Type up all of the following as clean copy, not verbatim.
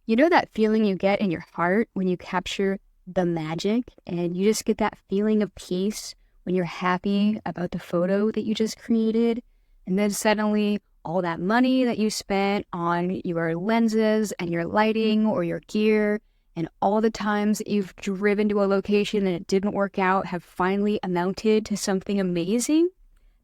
You know that feeling you get in your heart when you capture the magic and you just get that feeling of peace when you're happy about the photo that you just created? And then suddenly all that money that you spent on your lenses and your lighting or your gear and all the times that you've driven to a location and it didn't work out have finally amounted to something amazing?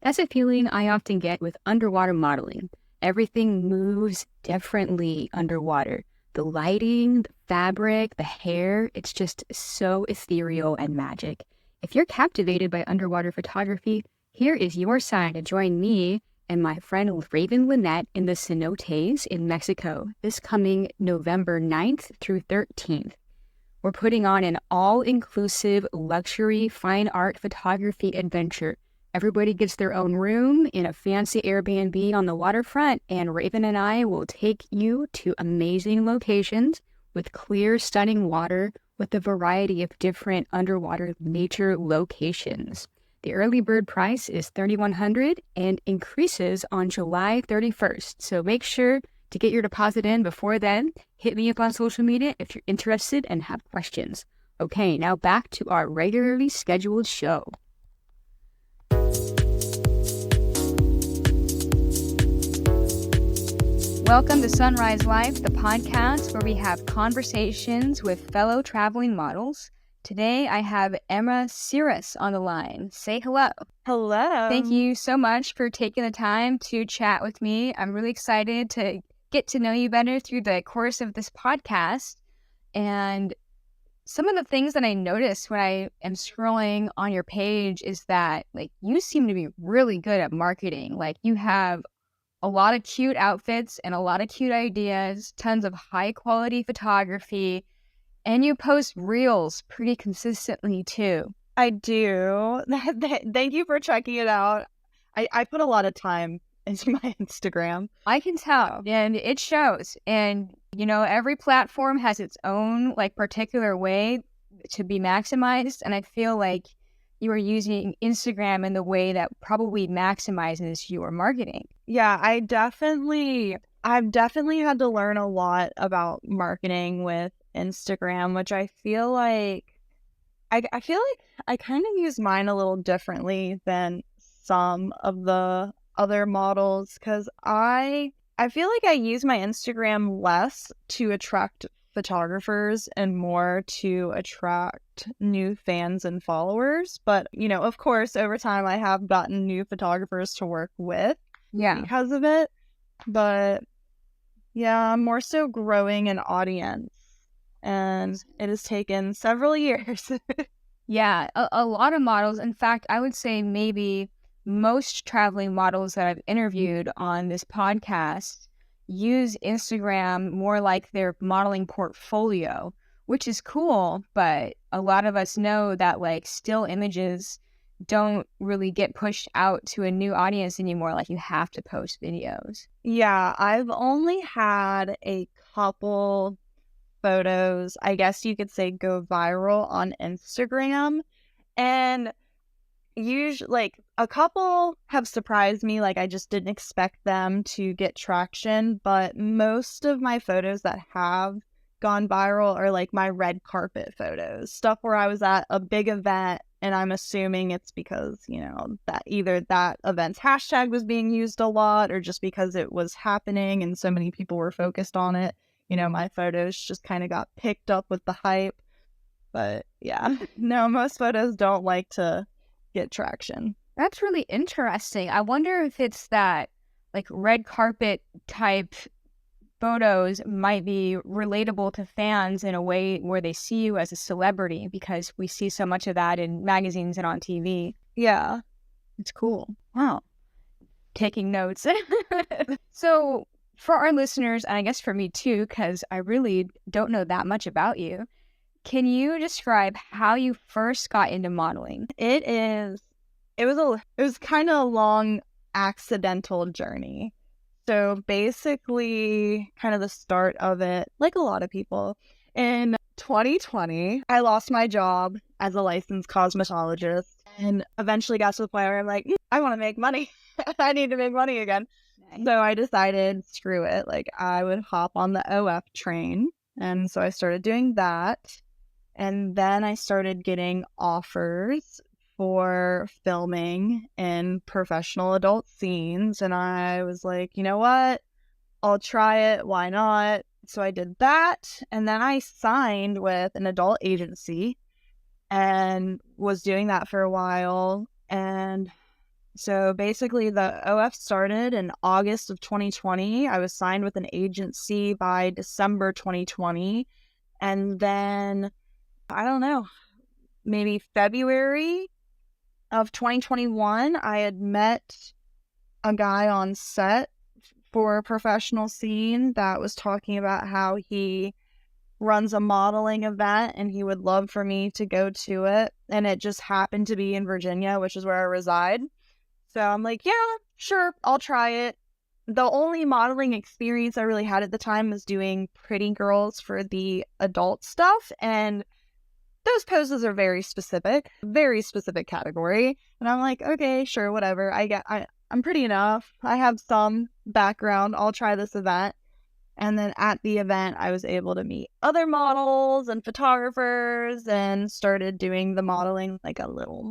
That's a feeling I often get with underwater modeling. Everything moves differently underwater. The lighting, the fabric, the hair, it's just so ethereal and magic. If you're captivated by underwater photography, here is your sign to join me and my friend Raven Lynette in the cenotes in Mexico this coming November 9th through 13th. We're putting on an all-inclusive luxury fine art photography adventure. Everybody gets their own room in a fancy Airbnb on the waterfront, and Raven and I will take you to amazing locations with clear, stunning water with a variety of different underwater nature locations. The early bird price is $3,100 and increases on July 31st. So make sure to get your deposit in before then. Hit me up on social media if you're interested and have questions. Okay, now back to our regularly scheduled show. Welcome to Sunrise Life, the podcast where we have conversations with fellow traveling models. Today, I have Emma Sirus on the line. Say hello. Hello. Thank you so much for taking the time to chat with me. I'm really excited to get to know you better through the course of this podcast. And some of the things that I noticed when I am scrolling on your page is that, you seem to be really good at marketing. You have a lot of cute outfits and a lot of cute ideas, tons of high quality photography, and you post reels pretty consistently too. I do. Thank you for checking it out. I put a lot of time into my Instagram. I can tell, and it shows. And, every platform has its own, particular way to be maximized. And I feel like you are using Instagram in the way that probably maximizes your marketing. Yeah, I've definitely had to learn a lot about marketing with Instagram, which I feel like I kind of use mine a little differently than some of the other models, because I feel like I use my Instagram less to attract photographers and more to attract new fans and followers. But, of course, over time I have gotten new photographers to work with because of it. But yeah, I'm more so growing an audience, and it has taken several years. Yeah, a lot of models. In fact, I would say maybe most traveling models that I've interviewed on this podcast use Instagram more like their modeling portfolio, which is cool. But a lot of us know that still images don't really get pushed out to a new audience anymore. You have to post videos. Yeah, I've only had a couple photos, I guess you could say, go viral on Instagram, and usually a couple have surprised me. I just didn't expect them to get traction, but most of my photos that have gone viral are my red carpet photos, stuff where I was at a big event, and I'm assuming it's because that either that event's hashtag was being used a lot, or just because it was happening and so many people were focused on it. My photos just kind of got picked up with the hype. But yeah, no, most photos don't like to get traction. That's really interesting. I wonder if it's that red carpet type photos might be relatable to fans in a way where they see you as a celebrity, because we see so much of that in magazines and on TV. Yeah. It's cool. Wow. Taking notes. So for our listeners, and I guess for me too, because I really don't know that much about you, can you describe how you first got into modeling? It was kind of a long accidental journey. So basically, kind of the start of it, like a lot of people, in 2020, I lost my job as a licensed cosmetologist and eventually got to the point where I'm like, I want to make money. I need to make money again. Nice. So I decided, screw it. I would hop on the OF train And so I started doing that. And then I started getting offers for filming in professional adult scenes. And I was like, you know what? I'll try it. Why not? So I did that. And then I signed with an adult agency and was doing that for a while. And so basically, the OF started in August of 2020. I was signed with an agency by December 2020. And then, I don't know, maybe February of 2021, I had met a guy on set for a professional scene that was talking about how he runs a modeling event and he would love for me to go to it. And it just happened to be in Virginia, which is where I reside. So I'm like, yeah, sure, I'll try it. The only modeling experience I really had at the time was doing Pretty Girls for the adult stuff. And those poses are very specific category. And I'm like, okay, sure, whatever. I'm pretty enough. I have some background. I'll try this event. And then at the event, I was able to meet other models and photographers and started doing the modeling like a little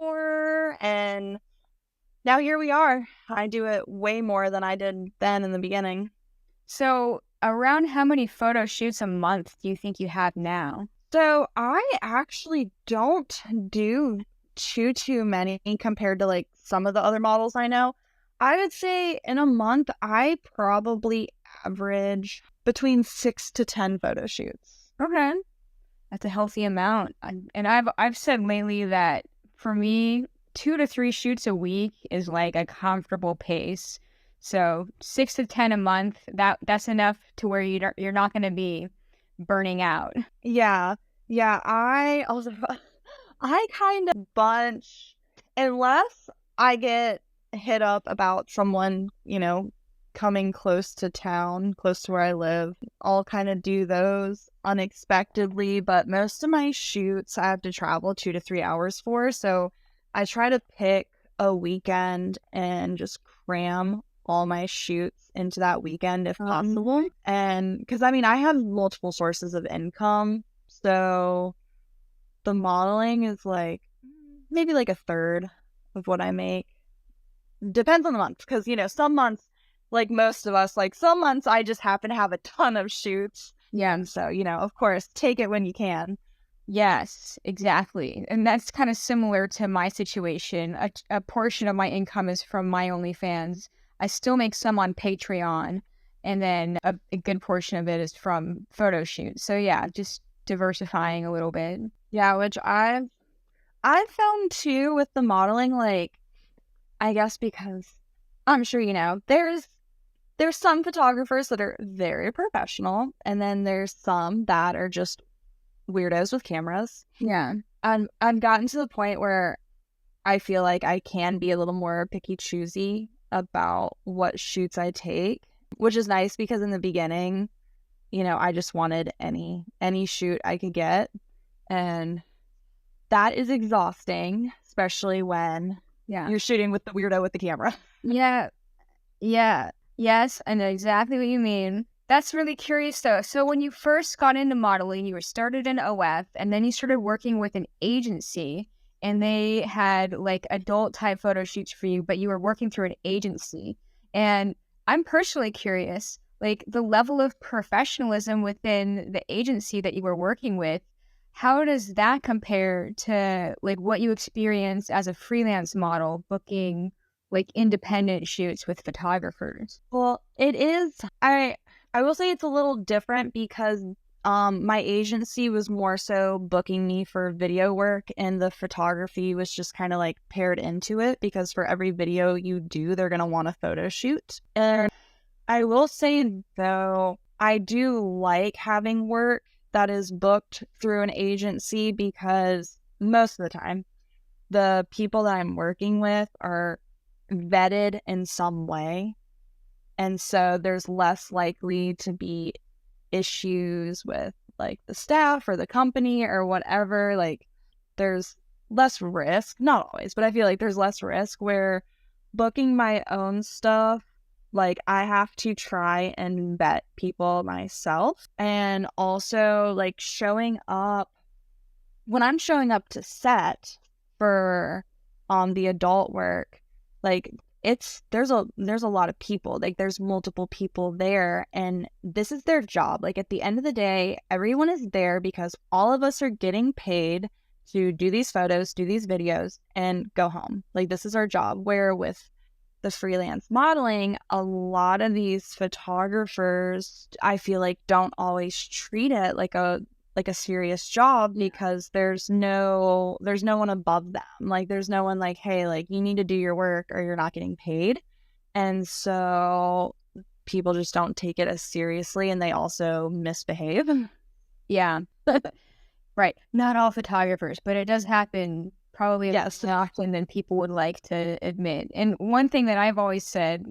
more. And now here we are. I do it way more than I did then in the beginning. So, around how many photo shoots a month do you think you have now? So I actually don't do too many compared to like some of the other models I know. I would say in a month, I probably average between 6 to 10 photo shoots. Okay. That's a healthy amount. And I've said lately that for me, 2 to 3 shoots a week is like a comfortable pace. So 6 to 10 a month, that's enough to where you're not going to be burning out. Yeah. I also I kind of bunch unless I get hit up about someone, coming close to town, close to where I live. I'll kind of do those unexpectedly, but most of my shoots I have to travel 2 to 3 hours for. So I try to pick a weekend and just cram all my shoots into that weekend if possible. And because I have multiple sources of income. So the modeling is like maybe like a third of what I make. Depends on the month. Because, some months, like most of us, like some months I just happen to have a ton of shoots. Yeah. So, of course, take it when you can. Yes, exactly. And that's kind of similar to my situation. A portion of my income is from my OnlyFans. I still make some on Patreon, and then a good portion of it is from photo shoots. So yeah, just diversifying a little bit. Yeah, which I've found too with the modeling, like, I guess because I'm sure there's some photographers that are very professional, and then there's some that are just weirdos with cameras. Yeah. I've gotten to the point where I feel like I can be a little more picky choosy about what shoots I take, which is nice because in the beginning, I just wanted any shoot I could get. And that is exhausting, especially when you're shooting with the weirdo with the camera. Yeah. Yes, I know exactly what you mean. That's really curious, though. So when you first got into modeling, you were started in OF, and then you started working with an agency, and they had like adult type photo shoots for you, but you were working through an agency. And I'm personally curious, like the level of professionalism within the agency that you were working with, how does that compare to like what you experienced as a freelance model booking like independent shoots with photographers? Well, it is. I will say it's a little different because my agency was more so booking me for video work, and the photography was just kind of like paired into it because for every video you do, they're going to want a photo shoot. And I will say, though, I do like having work that is booked through an agency because most of the time, the people that I'm working with are vetted in some way. And so there's less likely to be issues with like the staff or the company or whatever. Like there's less risk, not always, but I feel like there's less risk where booking my own stuff, Like, I have to try and vet people myself. And also, like, showing up when I'm showing up to set for the adult work, like, there's a lot of people. Like, there's multiple people there, and this is their job. Like, at the end of the day, everyone is there because all of us are getting paid to do these photos, do these videos, and go home. Like, this is our job. Where with the freelance modeling, a lot of these photographers, I feel like, don't always treat it like a serious job, because there's no one above them. Like, there's no one like, hey, like, you need to do your work or you're not getting paid. And so people just don't take it as seriously, and they also misbehave. Yeah. Right. Not all photographers, but it does happen probably Yes. more often than people would like to admit. And one thing that I've always said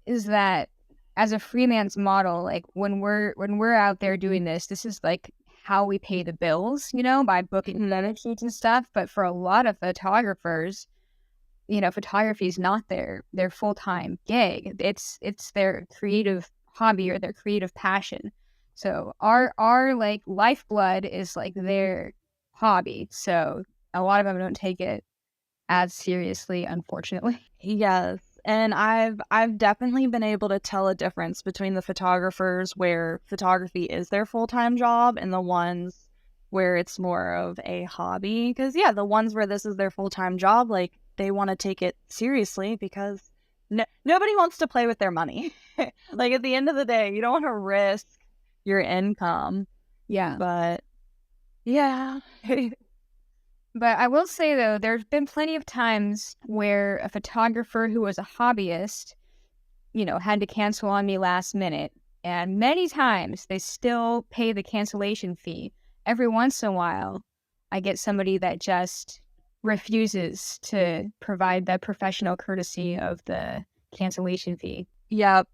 is that as a freelance model, like, when we're out there doing this is like how we pay the bills, by booking photo shoots and stuff. But for a lot of photographers, photography is not their full-time gig. It's their creative hobby or their creative passion. So our like lifeblood is like their hobby. So a lot of them don't take it as seriously, unfortunately. Yes. And I've definitely been able to tell a difference between the photographers where photography is their full-time job and the ones where it's more of a hobby. Because, yeah, the ones where this is their full-time job, like, they want to take it seriously because nobody wants to play with their money. Like, at the end of the day, you don't want to risk your income. Yeah. But, yeah. But I will say, though, there's been plenty of times where a photographer who was a hobbyist, had to cancel on me last minute. And many times they still pay the cancellation fee. Every once in a while, I get somebody that just refuses to provide the professional courtesy of the cancellation fee. Yep.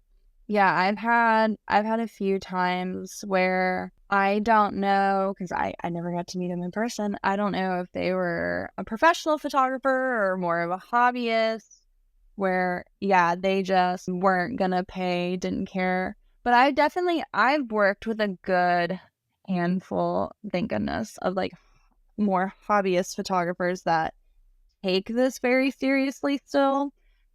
Yeah, I've had a few times where I don't know, because I never got to meet them in person. I don't know if they were a professional photographer or more of a hobbyist, where, yeah, they just weren't gonna pay, didn't care. But I've worked with a good handful, thank goodness, of like more hobbyist photographers that take this very seriously still.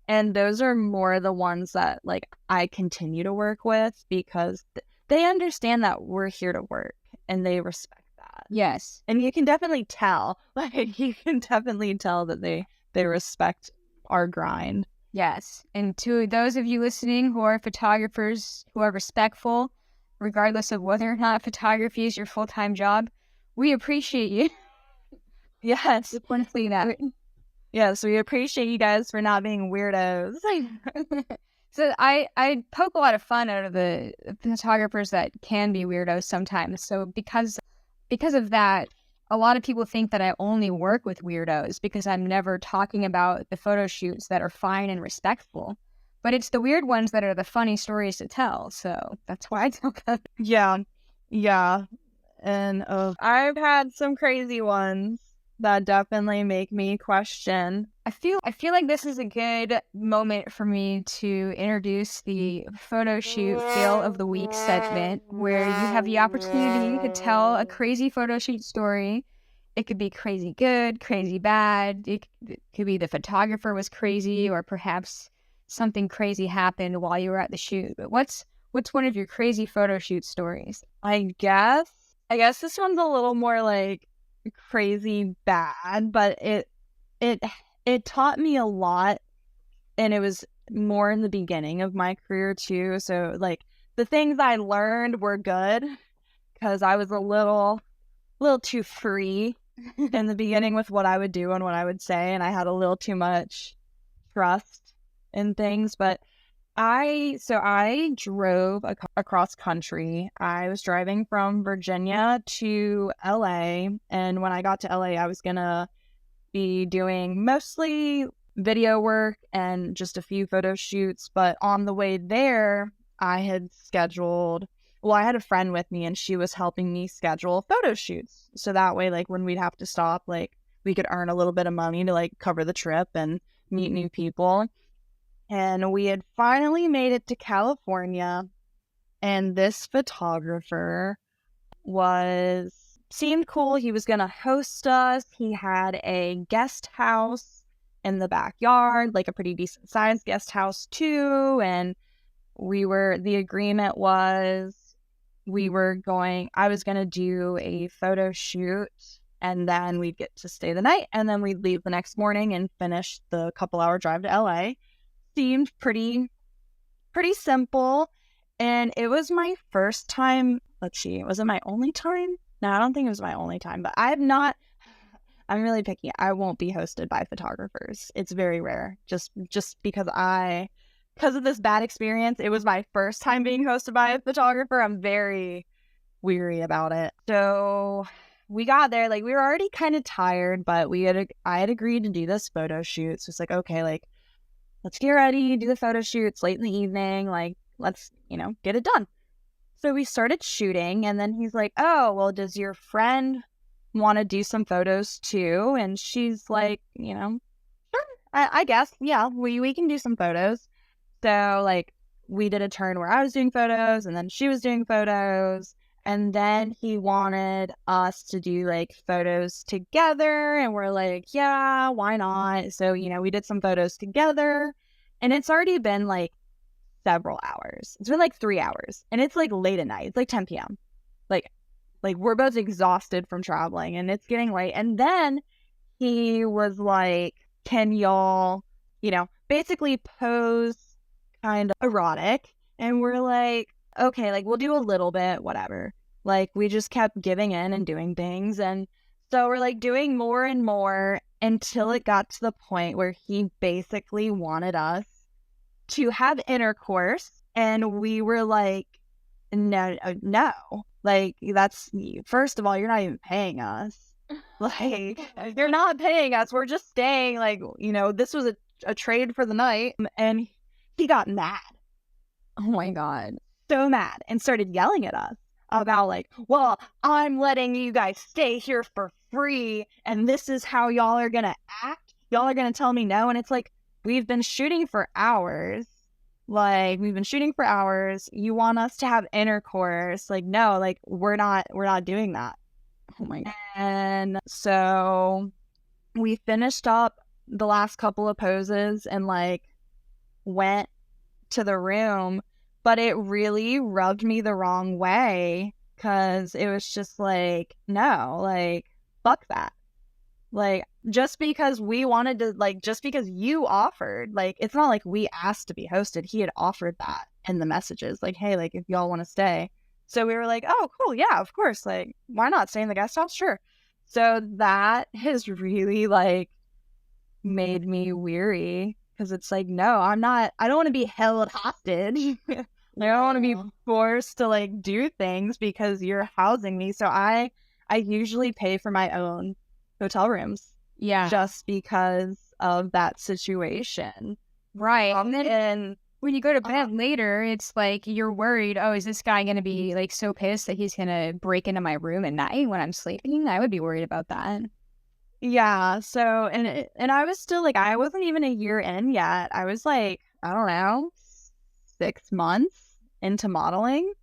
And those are more the ones that, like, I continue to work with because they understand that we're here to work and they respect that. Yes. And you can definitely tell, like, you can definitely tell that they respect our grind. Yes. And to those of you listening who are photographers, who are respectful, regardless of whether or not photography is your full-time job, we appreciate you. Yes. Just want to say that. Yes, we appreciate you guys for not being weirdos. So I poke a lot of fun out of the photographers that can be weirdos sometimes. So because of that, a lot of people think that I only work with weirdos because I'm never talking about the photo shoots that are fine and respectful. But it's the weird ones that are the funny stories to tell. So that's why I tell them. Yeah. Yeah. And I've had some crazy ones that definitely make me question. I feel like this is a good moment for me to introduce the photo shoot fail of the week segment, where you have the opportunity to tell a crazy photo shoot story. It could be crazy good, crazy bad. It could be the photographer was crazy, or perhaps something crazy happened while you were at the shoot. But what's one of your crazy photo shoot stories? I guess this one's a little more like crazy bad, but it taught me a lot, and it was more in the beginning of my career too. So, like, the things I learned were good because I was a little too free in the beginning with what I would do and what I would say, and I had a little too much trust in things. But I drove across country. I was driving from Virginia to LA, and when I got to LA, I was gonna be doing mostly video work and just a few photo shoots. But on the way there, I had a friend with me, and she was helping me schedule photo shoots. So that way, like, when we'd have to stop, like, we could earn a little bit of money to, like, cover the trip and meet new people. And we had finally made it to California, and this photographer seemed cool. He was going to host us. He had a guest house in the backyard, like a pretty decent sized guest house too. And the agreement was I was going to do a photo shoot, and then we'd get to stay the night, and then we'd leave the next morning and finish the couple hour drive to LA. Seemed pretty simple. And it was my first time. Let's see, was it my only time? No, I don't think it was my only time, but I'm really picky. I won't be hosted by photographers. It's very rare. Just because of this bad experience, it was my first time being hosted by a photographer. I'm very weary about it. So we got there, like we were already kind of tired, but I had agreed to do this photo shoot. So it's like, okay, like let's get ready, do the photo shoot. It's late in the evening, like let's, get it done. So we started shooting, and then he's like, oh, well, does your friend want to do some photos too? And she's like, sure, I guess, yeah, we can do some photos. So like we did a turn where I was doing photos and then she was doing photos. And then he wanted us to do like photos together, and we're like, yeah, why not? So, we did some photos together, and it's already been like several hours. It's been like 3 hours, and it's like late at night. It's like 10 p.m. Like we're both exhausted from traveling, and it's getting late. And then he was like, can y'all, basically pose kind of erotic? And we're like, okay, like we'll do a little bit, whatever. Like we just kept giving in and doing things. And so we're like doing more and more until it got to the point where he basically wanted us to have intercourse. And we were like, no, like that's, first of all, you're not even paying us. Like you're not paying us. We're just staying. Like, this was a trade for the night. And he got mad. Oh my God. So mad, and started yelling at us about like, well, I'm letting you guys stay here for free, and this is how y'all are gonna act. Y'all are gonna tell me no. And it's like, we've been shooting for hours. You want us to have intercourse? Like, no, like we're not doing that. Oh my God. And so we finished up the last couple of poses and like went to the room, but it really rubbed me the wrong way, because it was just like, no, like fuck that. Like just because we wanted to, like just because you offered, like it's not like we asked to be hosted. He had offered that in the messages, like, hey, like if y'all want to stay. So we were like, oh cool, yeah, of course, like why not stay in the guest house? Sure. So that has really like made me weary, because it's like, no, I don't want to be held hostage. I don't want to be forced to like do things because you're housing me. So I usually pay for my own hotel rooms. Yeah. Just because of that situation. Right. And then when you go to bed later, it's like you're worried, oh, is this guy going to be like so pissed that he's going to break into my room at night when I'm sleeping? I would be worried about that. Yeah. So, and I was still like, I wasn't even a year in yet. I was like, I don't know, 6 months into modeling.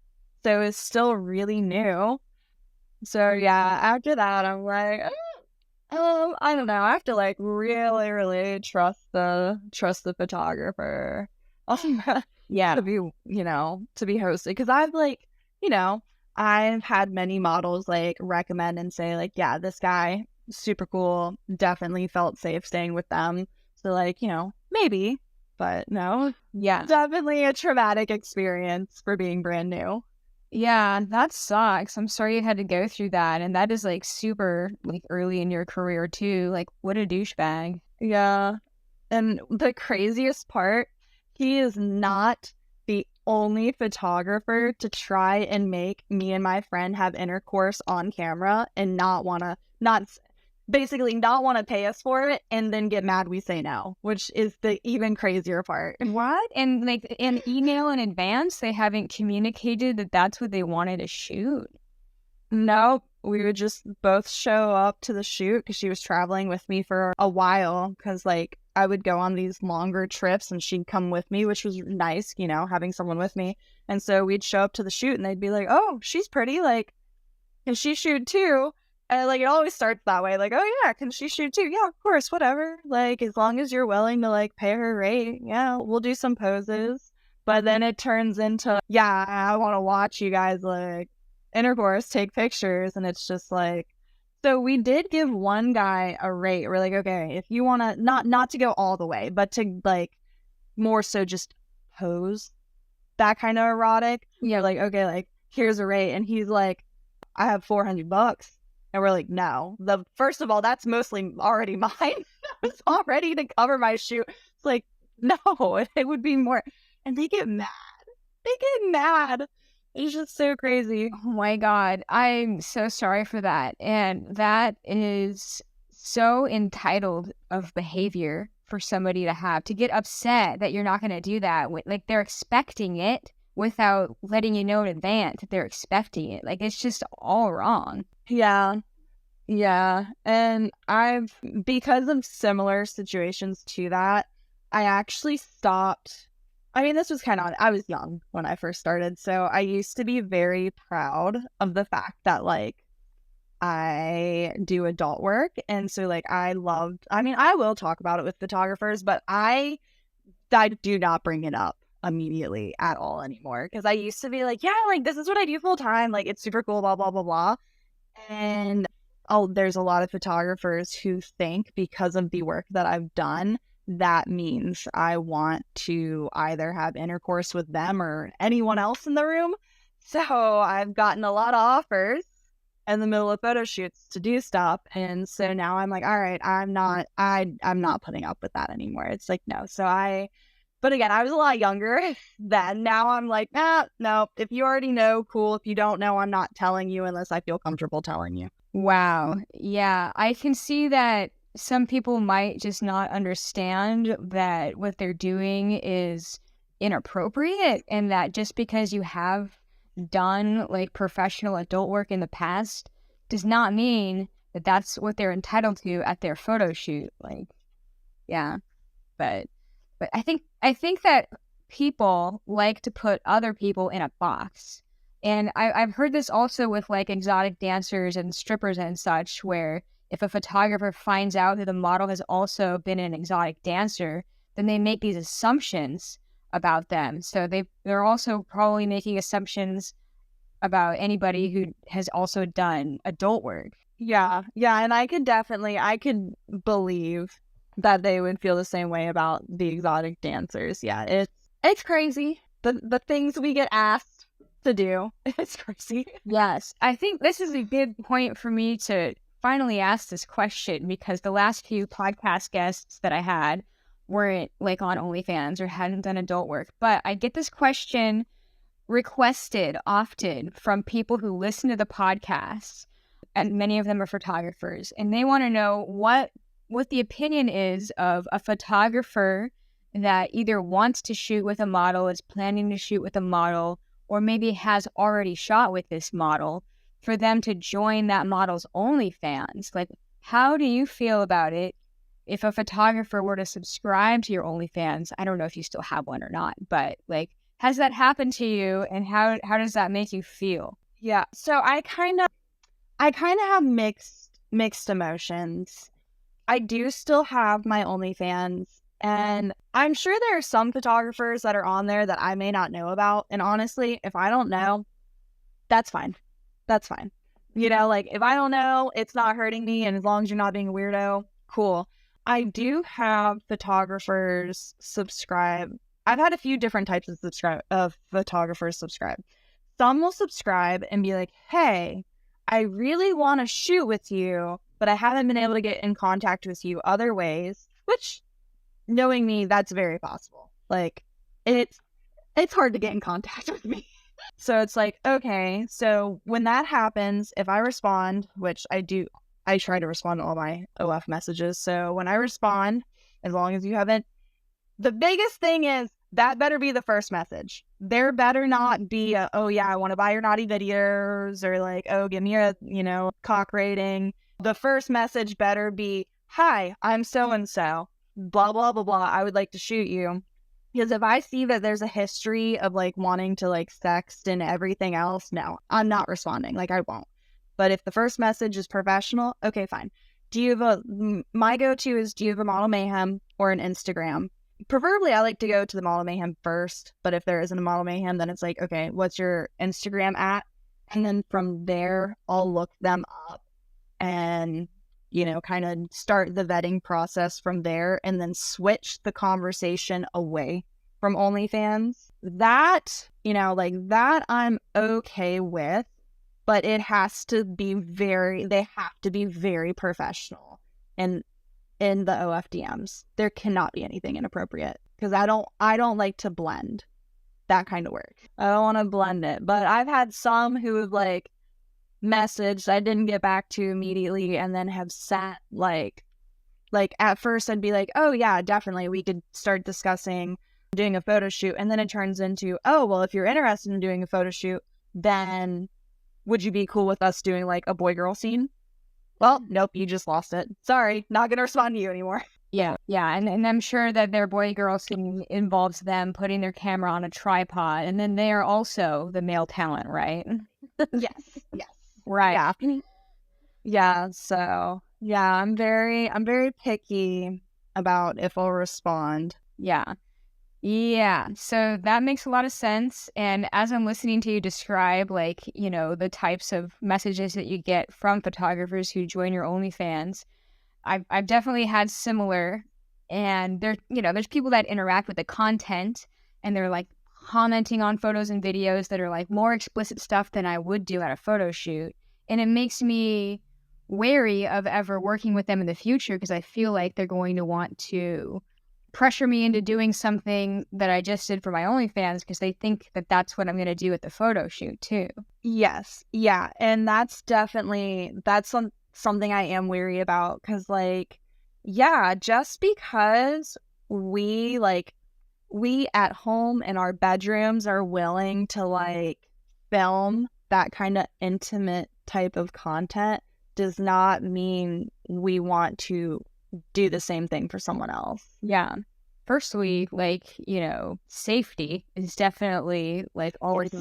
So it's still really new. So yeah, after that, I'm like, I don't know. I have to like really, really trust the photographer. Yeah. To be, to be hosted. Because I've had many models like recommend and say like, yeah, this guy, super cool, definitely felt safe staying with them. So like, maybe, but no. Yeah. Definitely a traumatic experience for being brand new. Yeah, that sucks. I'm sorry you had to go through that. And that is like super like early in your career too. Like what a douchebag. Yeah. And the craziest part, he is not the only photographer to try and make me and my friend have intercourse on camera and not want to pay us for it, and then get mad we say no, which is the even crazier part. What? And like in email in advance, they haven't communicated that that's what they wanted to shoot? Nope. We would just both show up to the shoot, because she was traveling with me for a while, because like I would go on these longer trips and she'd come with me, which was nice, you know, having someone with me. And so we'd show up to the shoot and they'd be like, oh, she's pretty. Like, can she shoot too? And like, it always starts that way. Like, oh yeah, can she shoot too? Yeah, of course, whatever. Like, as long as you're willing to like pay her rate, yeah, we'll do some poses. But then it turns into, yeah, I want to watch you guys like intercourse, take pictures. And it's just like, so we did give one guy a rate. We're like, okay, if you want to not to go all the way, but to like more so just pose that kind of erotic. Yeah, like, okay, like here's a rate. And he's like, I have $400. And we're like, no. First of all, that's mostly already mine. It's already to cover my shoot. It's like, no, it would be more. And they get mad. They get mad. It's just so crazy. Oh my God. I'm so sorry for that. And that is so entitled of behavior for somebody to have, to get upset that you're not going to do that. Like they're expecting it without letting you know in advance that they're expecting it. Like it's just all wrong. Yeah. Yeah. And because of similar situations to that, I actually stopped. I mean, this was I was young when I first started. So I used to be very proud of the fact that like I do adult work. And so like I will talk about it with photographers, but I do not bring it up immediately at all anymore. Because I used to be like, yeah, like this is what I do full time. Like it's super cool, blah, blah, blah, blah. And there's a lot of photographers who think because of the work that I've done, that means I want to either have intercourse with them or anyone else in the room. So I've gotten a lot of offers in the middle of photo shoots to do stuff. And so now I'm like, all right, I'm not putting up with that anymore. It's like, no. But again, I was a lot younger then. Now I'm like, no, if you already know, cool. If you don't know, I'm not telling you unless I feel comfortable telling you. Wow. Yeah, I can see that some people might just not understand that what they're doing is inappropriate, and that just because you have done like professional adult work in the past does not mean that that's what they're entitled to at their photo shoot. Like, yeah, but I think that people like to put other people in a box. And I've heard this also with like exotic dancers and strippers and such, where if a photographer finds out that the model has also been an exotic dancer, then they make these assumptions about them. So they're also probably making assumptions about anybody who has also done adult work. Yeah. And I could believe that they would feel the same way about the exotic dancers. Yeah, it's crazy. The things we get asked to do. It's crazy. Yes. I think this is a good point for me to finally ask this question, because the last few podcast guests that I had weren't like on OnlyFans or hadn't done adult work. But I get this question requested often from people who listen to the podcast, and many of them are photographers, and they want to know what the opinion is of a photographer that either wants to shoot with a model, is planning to shoot with a model, or maybe has already shot with this model, for them to join that model's OnlyFans. Like, how do you feel about it if a photographer were to subscribe to your OnlyFans? I don't know if you still have one or not, but like, has that happened to you, and how does that make you feel? Yeah, so I kind of have mixed emotions. I do still have my OnlyFans, and I'm sure there are some photographers that are on there that I may not know about. And honestly, if I don't know, that's fine. That's fine. You know, like if I don't know, it's not hurting me. And as long as you're not being a weirdo, cool. I do have photographers subscribe. I've had a few different types of photographers subscribe. Some will subscribe and be like, hey, I really want to shoot with you, but I haven't been able to get in contact with you other ways, which, knowing me, that's very possible. Like, it's hard to get in contact with me. So it's like, okay, so when that happens, if I respond, which I do, I try to respond to all my OF messages. So when I respond, as long as you haven't, the biggest thing is that better be the first message. There better not be a, oh yeah, I want to buy your naughty videos, or like, oh, give me a, cock rating. The first message better be, hi, I'm so-and-so. blah, blah, blah, blah. I would like to shoot you. Because if I see that there's a history of like wanting to like sext and everything else, no, I'm not responding. Like I won't. But if the first message is professional, okay, fine. My go-to is, do you have a Model Mayhem or an Instagram? Preferably, I like to go to the Model Mayhem first. But if there isn't a Model Mayhem, then it's like, okay, what's your Instagram at? And then from there, I'll look them up and, kind of start the vetting process from there and then switch the conversation away from OnlyFans. That, that I'm okay with, but they have to be very professional in the OFDMs. There cannot be anything inappropriate because I don't like to blend that kind of work. I don't want to blend it, but I've had some who have like messaged I didn't get back to immediately and then have sat like at first I'd be like, oh yeah, definitely we could start discussing doing a photo shoot, and then it turns into, oh well, if you're interested in doing a photo shoot, then would you be cool with us doing like a boy girl scene? Well, nope, you just lost it. Sorry, not gonna respond to you anymore. Yeah, and I'm sure that their boy girl scene involves them putting their camera on a tripod, and then they are also the male talent, right? Yes. Right. Yeah. So yeah, I'm very picky about if I'll respond. Yeah. So that makes a lot of sense. And as I'm listening to you describe, like, the types of messages that you get from photographers who join your OnlyFans, I've definitely had similar. And there's people that interact with the content and they're like commenting on photos and videos that are like more explicit stuff than I would do at a photo shoot. And it makes me wary of ever working with them in the future because I feel like they're going to want to pressure me into doing something that I just did for my OnlyFans because they think that that's what I'm going to do at the photo shoot too. Yes. Yeah. And that's something I am wary about because just because we at home in our bedrooms are willing to film that kind of intimate type of content does not mean we want to do the same thing for someone else. Yeah. Firstly, safety is definitely always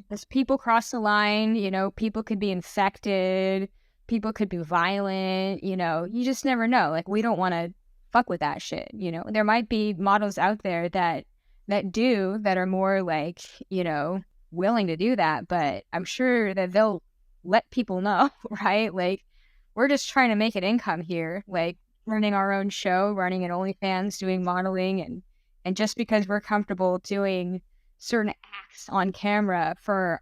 as people cross the line, people could be infected, people could be violent, you just never know. We don't want to fuck with that shit, There might be models out there that are more willing to do that, but I'm sure that they'll let people know, right? We're just trying to make an income here, running our own show, running an OnlyFans, doing modeling, and just because we're comfortable doing certain acts on camera for,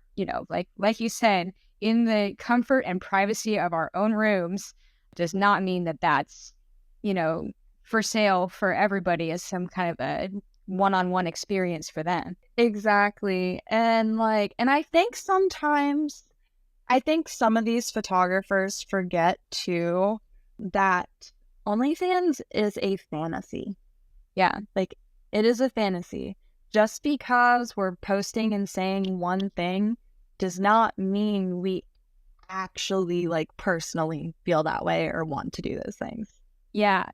like you said, in the comfort and privacy of our own rooms, does not mean that that's, for sale for everybody as some kind of a one-on-one experience for them. Exactly. And I think sometimes some of these photographers forget too that OnlyFans is a fantasy. Yeah. It is a fantasy. Just because we're posting and saying one thing does not mean we actually personally feel that way or want to do those things. Yeah.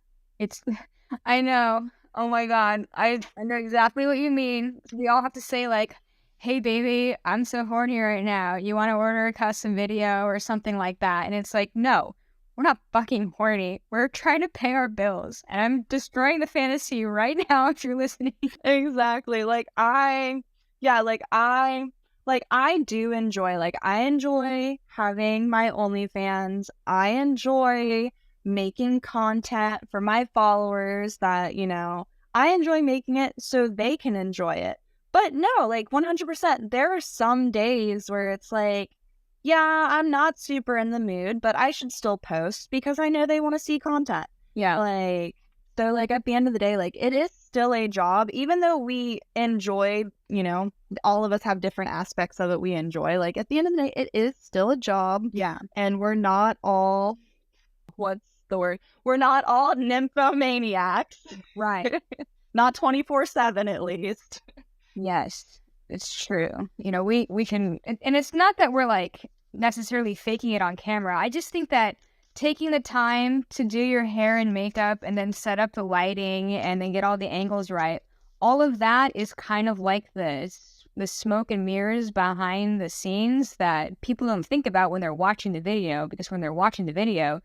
I know. Oh my God. I know exactly what you mean. We all have to say hey baby, I'm so horny right now. You want to order a custom video or something like that? And it's no, we're not fucking horny. We're trying to pay our bills. And I'm destroying the fantasy right now if you're listening. Exactly. I do enjoy, I enjoy having my OnlyFans. I enjoy making content for my followers that, I enjoy making it so they can enjoy it. But no, 100%, there are some days where it's yeah, I'm not super in the mood, but I should still post because I know they want to see content. Yeah. So at the end of the day, it is still a job, even though we enjoy, all of us have different aspects of it we enjoy. At the end of the day, it is still a job. Yeah. And we're not all, what's the word? We're not all nymphomaniacs. Right. Not 24/7 at least. Yes, it's true. We can, and it's not that we're necessarily faking it on camera. I just think that taking the time to do your hair and makeup and then set up the lighting and then get all the angles right, all of that is kind of like the smoke and mirrors behind the scenes that people don't think about when they're watching the video, because when they're watching the video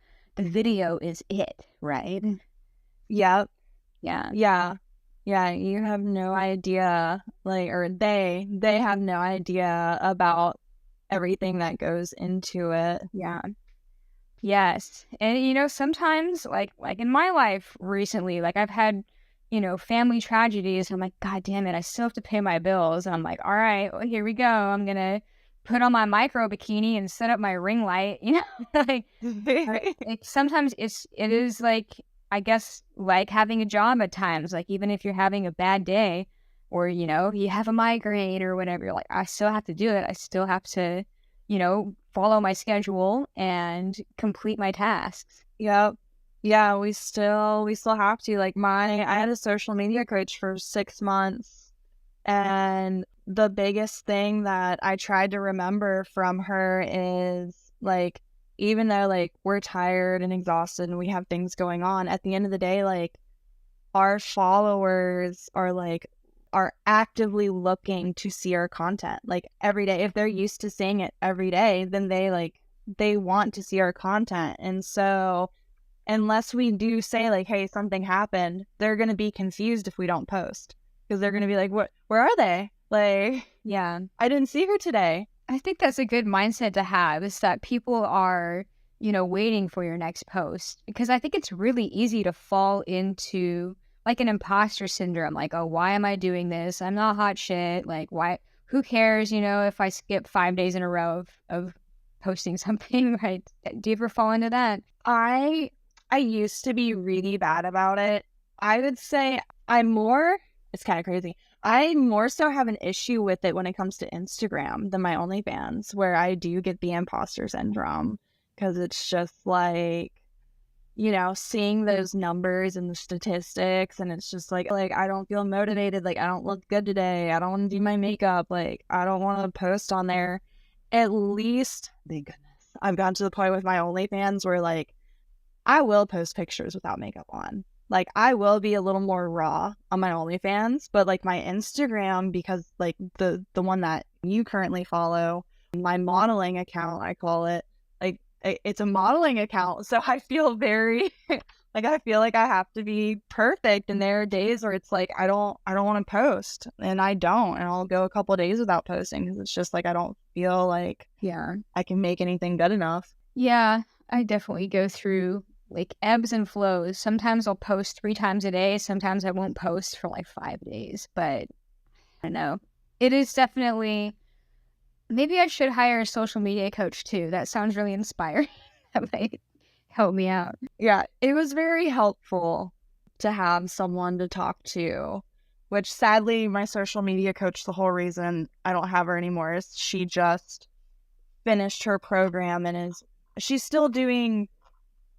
is it, right? Yep. Yeah. Yeah. Yeah, you have no idea, like, or they have no idea about everything that goes into it. Yeah. Yes. And sometimes like in my life recently, like I've had, family tragedies. I'm like, God damn it, I still have to pay my bills. And I'm like, all right, well, here we go. I'm gonna put on my micro bikini and set up my ring light, like, sometimes it is like, I guess, like having a job at times. Like even if you're having a bad day or, you have a migraine or whatever, you're like, I still have to do it. I still have to, follow my schedule and complete my tasks. Yep. Yeah, we still have to. Like I had a social media coach for 6 months, and the biggest thing that I tried to remember from her is like, even though like we're tired and exhausted and we have things going on, at the end of the day, like our followers are actively looking to see our content like every day. If they're used to seeing it every day, then they want to see our content. And so unless we do say like, hey, something happened, they're going to be confused if we don't post, because they're going to be like, what, where are they? Like, Yeah. I didn't see her today. I think that's a good mindset to have, is that people are, waiting for your next post, because I think it's really easy to fall into like an imposter syndrome. Like, oh, why am I doing this? I'm not hot shit. Like, why? Who cares, if I skip 5 days in a row of posting something, right? Do you ever fall into that? I used to be really bad about it. I would say it's kind of crazy. I more so have an issue with it when it comes to Instagram than my OnlyFans, where I do get the imposter syndrome, because it's just like, seeing those numbers and the statistics, and it's just like I don't feel motivated. Like, I don't look good today. I don't want to do my makeup. Like, I don't want to post on there. At least, thank goodness, I've gotten to the point with my OnlyFans where like I will post pictures without makeup on. Like, I will be a little more raw on my OnlyFans, but like my Instagram, because like the one that you currently follow, my modeling account, I call it, like it's a modeling account. So I feel very like I feel like I have to be perfect. And there are days where it's like I don't want to post, and I don't, and I'll go a couple of days without posting because it's just like I don't feel like I can make anything good enough. Yeah, I definitely go through like ebbs and flows. Sometimes I'll post 3 times a day. Sometimes I won't post for like 5 days. But I don't know. It is definitely, maybe I should hire a social media coach too. That sounds really inspiring. That might help me out. Yeah, it was very helpful to have someone to talk to, which sadly my social media coach, the whole reason I don't have her anymore is she just finished her program and she's still doing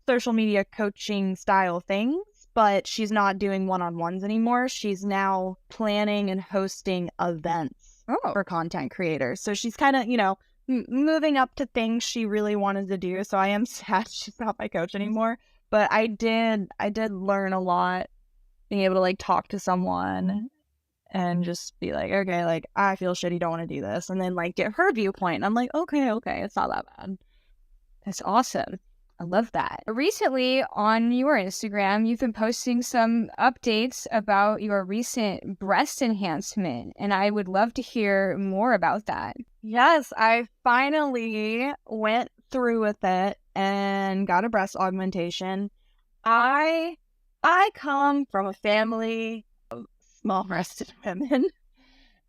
social media coaching style things, but she's not doing one-on-ones anymore. She's now planning and hosting events for content creators. So she's kind of, moving up to things she really wanted to do. So I am sad she's not my coach anymore. But I did learn a lot, being able to like talk to someone and just be like, okay, like I feel shitty, don't want to do this, and then like get her viewpoint. And I'm like, okay, it's not that bad. That's awesome. I love that. Recently on your Instagram, you've been posting some updates about your recent breast enhancement, and I would love to hear more about that. Yes, I finally went through with it and got a breast augmentation. I come from a family of small-breasted women,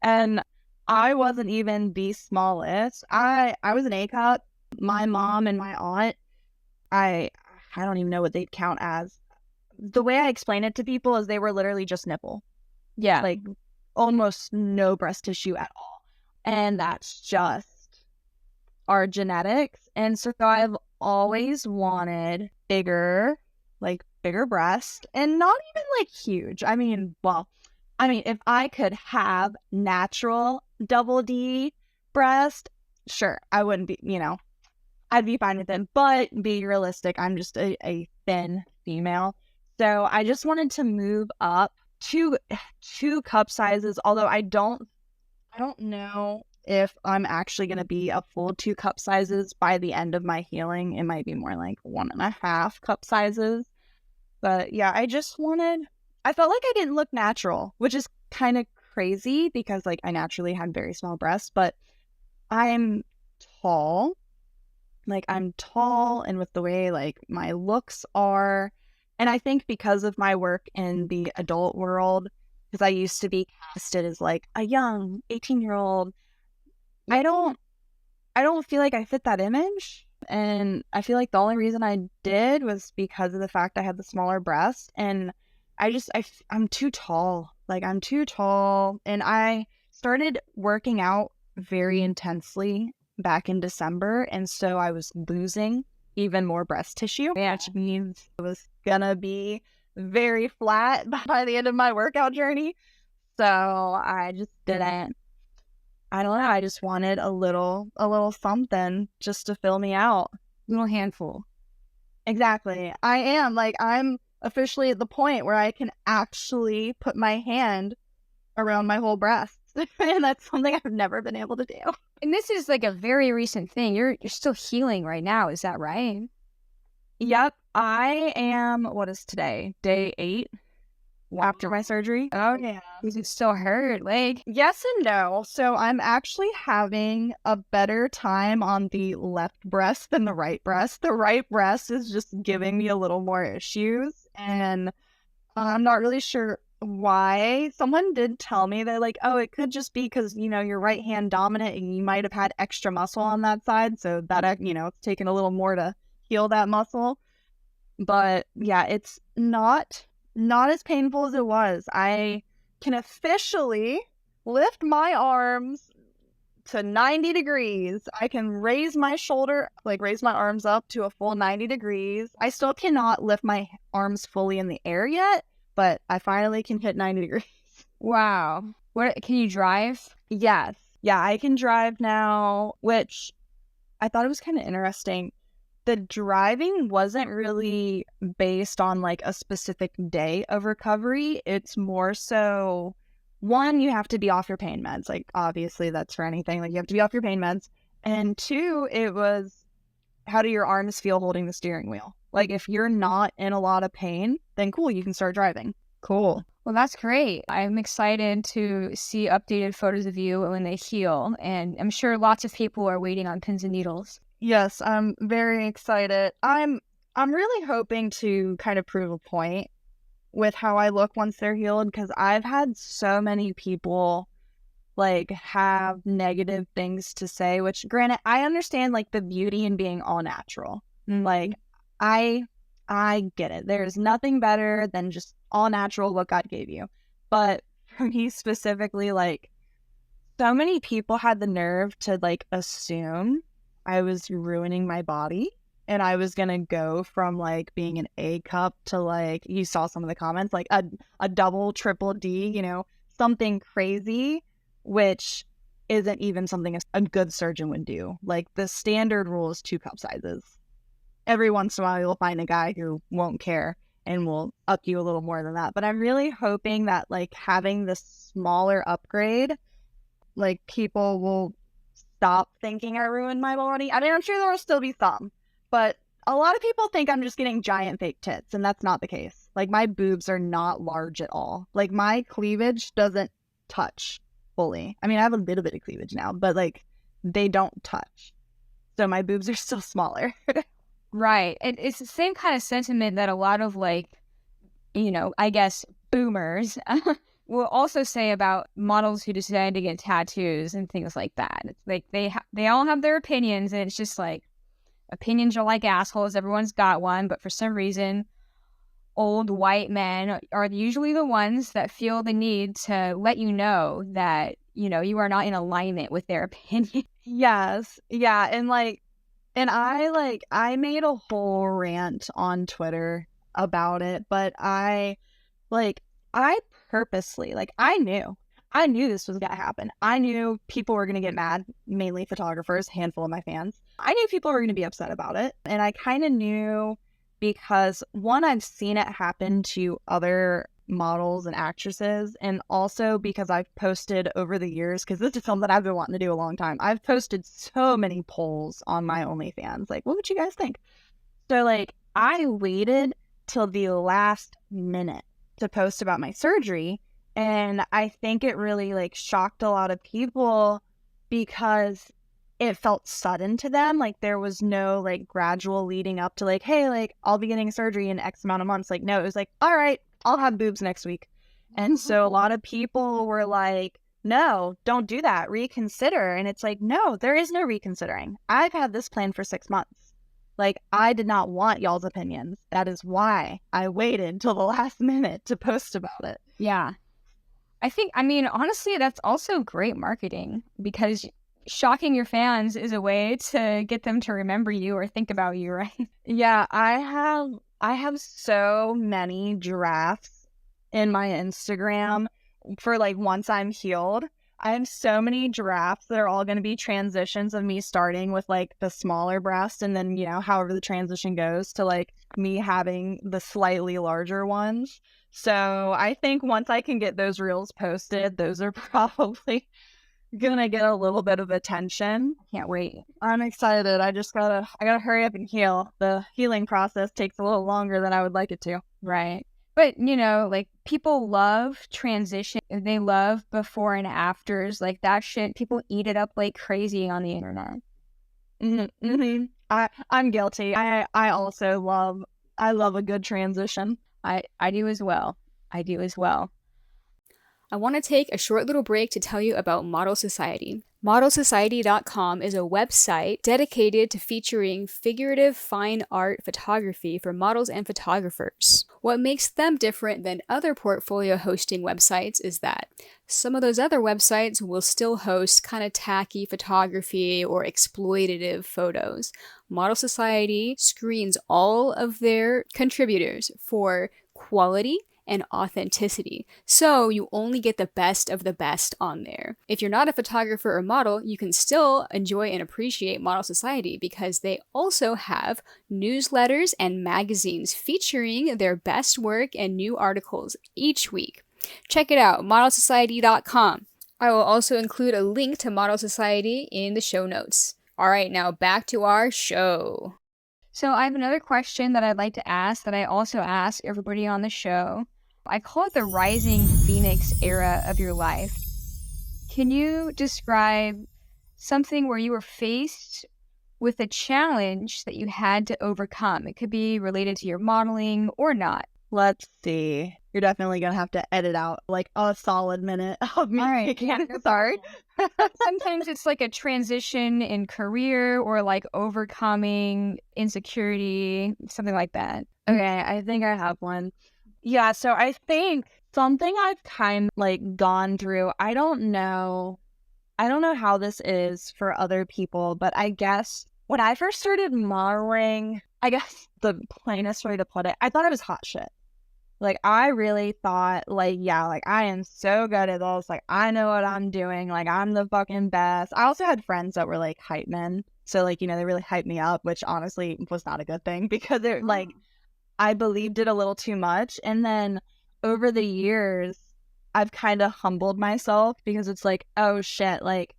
and I wasn't even the smallest. I was an A cup. My mom and my aunt, I don't even know what they'd count as. The way I explain it to people is they were literally just nipple. Yeah. Like almost no breast tissue at all. And that's just our genetics. And so I've always wanted bigger breast, and not even like huge. I mean, if I could have natural double D breast, sure, I wouldn't be, I'd be fine with it. But be realistic, I'm just a thin female. So I just wanted to move up two cup sizes, although I don't know if I'm actually going to be a full 2 cup sizes by the end of my healing. It might be more like 1.5 cup sizes. But yeah, I felt like I didn't look natural, which is kind of crazy because like I naturally have very small breasts, but I'm tall. Like I'm tall and with the way like my looks are. And I think because of my work in the adult world, because I used to be casted as like a young 18-year-old, I don't I don't feel like I fit that image. And I feel like the only reason I did was because of the fact I had the smaller breast. And I'm too tall. Like, I'm too tall. And I started working out very intensely back in December. And so I was losing even more breast tissue, which means I was gonna be very flat by the end of my workout journey. So I just didn't. I don't know. I just wanted a little something just to fill me out. Little handful. Exactly. I'm officially at the point where I can actually put my hand around my whole breast. And that's something I've never been able to do. And this is like a very recent thing. You're still healing right now. Is that right? Yep. I am, what is today? Day 8 after my surgery. Oh, yeah. Does it still hurt? Like, yes and no. So I'm actually having a better time on the left breast than the right breast. The right breast is just giving me a little more issues. And I'm not really sure why. Someone did tell me that, like, oh, it could just be because, you're right hand dominant and you might have had extra muscle on that side. So that, it's taken a little more to heal that muscle. But yeah, it's not as painful as it was. I can officially lift my arms to 90 degrees. I can raise my arms up to a full 90 degrees. I still cannot lift my arms fully in the air yet, but I finally can hit 90 degrees. wow. What, can you drive? Yes. Yeah, I can drive now, which I thought it was kind of interesting. The driving wasn't really based on like a specific day of recovery. It's more so, one, you have to be off your pain meds. Like, obviously that's for anything. Like, you have to be off your pain meds. And 2, it was, how do your arms feel holding the steering wheel? Like, if you're not in a lot of pain, then cool, you can start driving. Cool. Well, that's great. I'm excited to see updated photos of you when they heal. And I'm sure lots of people are waiting on pins and needles. Yes, I'm very excited. I'm really hoping to kind of prove a point with how I look once they're healed, because I've had so many people like have negative things to say, which granted, I understand like the beauty in being all natural. Like I get it. There's nothing better than just all natural what God gave you. But for me specifically, like so many people had the nerve to like assume I was ruining my body and I was gonna go from like being an A cup to like, you saw some of the comments, like a double, triple D, something crazy, which isn't even something a good surgeon would do. Like the standard rule is 2 cup sizes. Every once in a while you'll find a guy who won't care and will up you a little more than that. But I'm really hoping that like having this smaller upgrade, like people will stop thinking I ruined my body. I mean, I'm sure there will still be some, but a lot of people think I'm just getting giant fake tits, and that's not the case. Like, my boobs are not large at all. Like, my cleavage doesn't touch fully. I mean, I have a little bit of cleavage now, but like, they don't touch. So my boobs are still smaller. Right. And it's the same kind of sentiment that a lot of like, I guess boomers will also say about models who decide to get tattoos and things like that. It's like they all have their opinions, and it's just like, opinions are like assholes. Everyone's got one, but for some reason, old white men are usually the ones that feel the need to let you know that, you are not in alignment with their opinion. Yes. Yeah. And I made a whole rant on Twitter about it, but I purposely, like, I I knew this was going to happen. I knew people were going to get mad, mainly photographers, handful of my fans. I knew people were going to be upset about it. And I kind of knew because one, I've seen it happen to other models and actresses, and also because I've posted over the years, because this is something I've been wanting to do a long time. I've posted so many polls on my OnlyFans. Like, what would you guys think? So like, I waited till the last minute to post about my surgery. And I think it really like shocked a lot of people because it felt sudden to them. Like there was no like gradual leading up to like, hey, like I'll be getting surgery in X amount of months. Like, no, it was like, all right, I'll have boobs next week. And so a lot of people were like, no, don't do that. Reconsider. And it's like, no, there is no reconsidering. I've had this plan for 6 months. Like, I did not want y'all's opinions. That is why I waited till the last minute to post about it. Yeah. I mean, honestly, that's also great marketing because shocking your fans is a way to get them to remember you or think about you, right? Yeah, I have so many drafts in my Instagram for like once I'm healed. I have so many drafts that are all going to be transitions of me starting with like the smaller breast and then, you know, however the transition goes to like me having the slightly larger ones. So I think once I can get those reels posted, those are probably going to get a little bit of attention. Can't wait. I'm excited. I gotta hurry up and heal. The healing process takes a little longer than I would like it to. Right. But, you know, like people love transition. They love before and afters. Like that shit, people eat it up like crazy on the internet. Mm-hmm, mm-hmm. I'm guilty. I love a good transition. I do as well. I do as well. I want to take a short little break to tell you about Model Society. ModelSociety.com is a website dedicated to featuring figurative fine art photography for models and photographers. What makes them different than other portfolio hosting websites is that some of those other websites will still host kind of tacky photography or exploitative photos. Model Society screens all of their contributors for quality and authenticity. So you only get the best of the best on there. If you're not a photographer or model, you can still enjoy and appreciate Model Society because they also have newsletters and magazines featuring their best work and new articles each week. Check it out, modelsociety.com. I will also include a link to Model Society in the show notes. All right, now back to our show. So I have another question that I'd like to ask that I also ask everybody on the show. I call it the rising phoenix era of your life. Can you describe something where you were faced with a challenge that you had to overcome? It could be related to your modeling or not. Let's see. You're definitely going to have to edit out like a solid minute of me. All right. I can't start. Sometimes it's like a transition in career or like overcoming insecurity, something like that. Okay, I think I have one. Yeah, so I think something I've kind of like gone through, I don't know how this is for other people, but I guess when I first started modeling, I guess the plainest way to put it, I thought I was hot shit. Like, I really thought, like, yeah, like, I am so good at this. Like, I know what I'm doing. Like, I'm the fucking best. I also had friends that were, like, hype men. So, like, you know, they really hyped me up, which honestly was not a good thing because it, like, I believed it a little too much. And then over the years, I've kind of humbled myself because it's like, oh, shit. Like,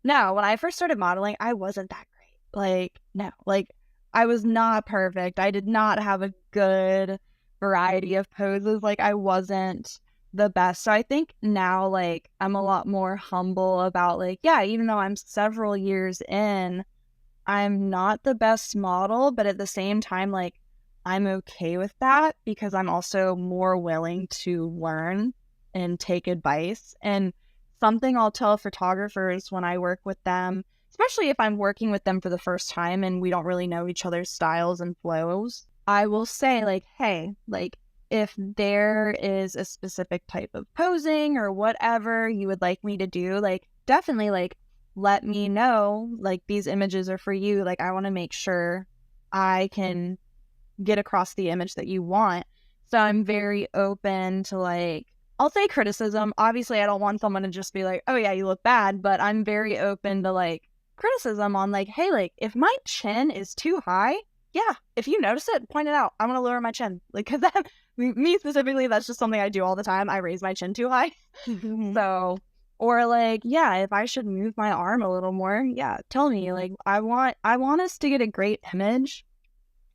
no, when I first started modeling, I wasn't that great. Like, no. Like, I was not perfect. I did not have a good variety of poses. Like, I wasn't the best. So I think now, like, I'm a lot more humble about, like, yeah, even though I'm several years in, I'm not the best model, but at the same time, like, I'm okay with that because I'm also more willing to learn and take advice. And something I'll tell photographers when I work with them, especially if I'm working with them for the first time and we don't really know each other's styles and flows, I will say, like, hey, like, if there is a specific type of posing or whatever you would like me to do, like, definitely, like, let me know, like, these images are for you. Like, I want to make sure I can get across the image that you want. So I'm very open to, like, I'll say criticism. Obviously, I don't want someone to just be like, oh yeah, you look bad, but I'm very open to like criticism on like, hey, like if my chin is too high, yeah, if you notice it, point it out. I'm going to lower my chin. Like, cause that, me specifically, that's just something I do all the time. I raise my chin too high. So, or like, yeah, if I should move my arm a little more, yeah, tell me. Like, I want us to get a great image.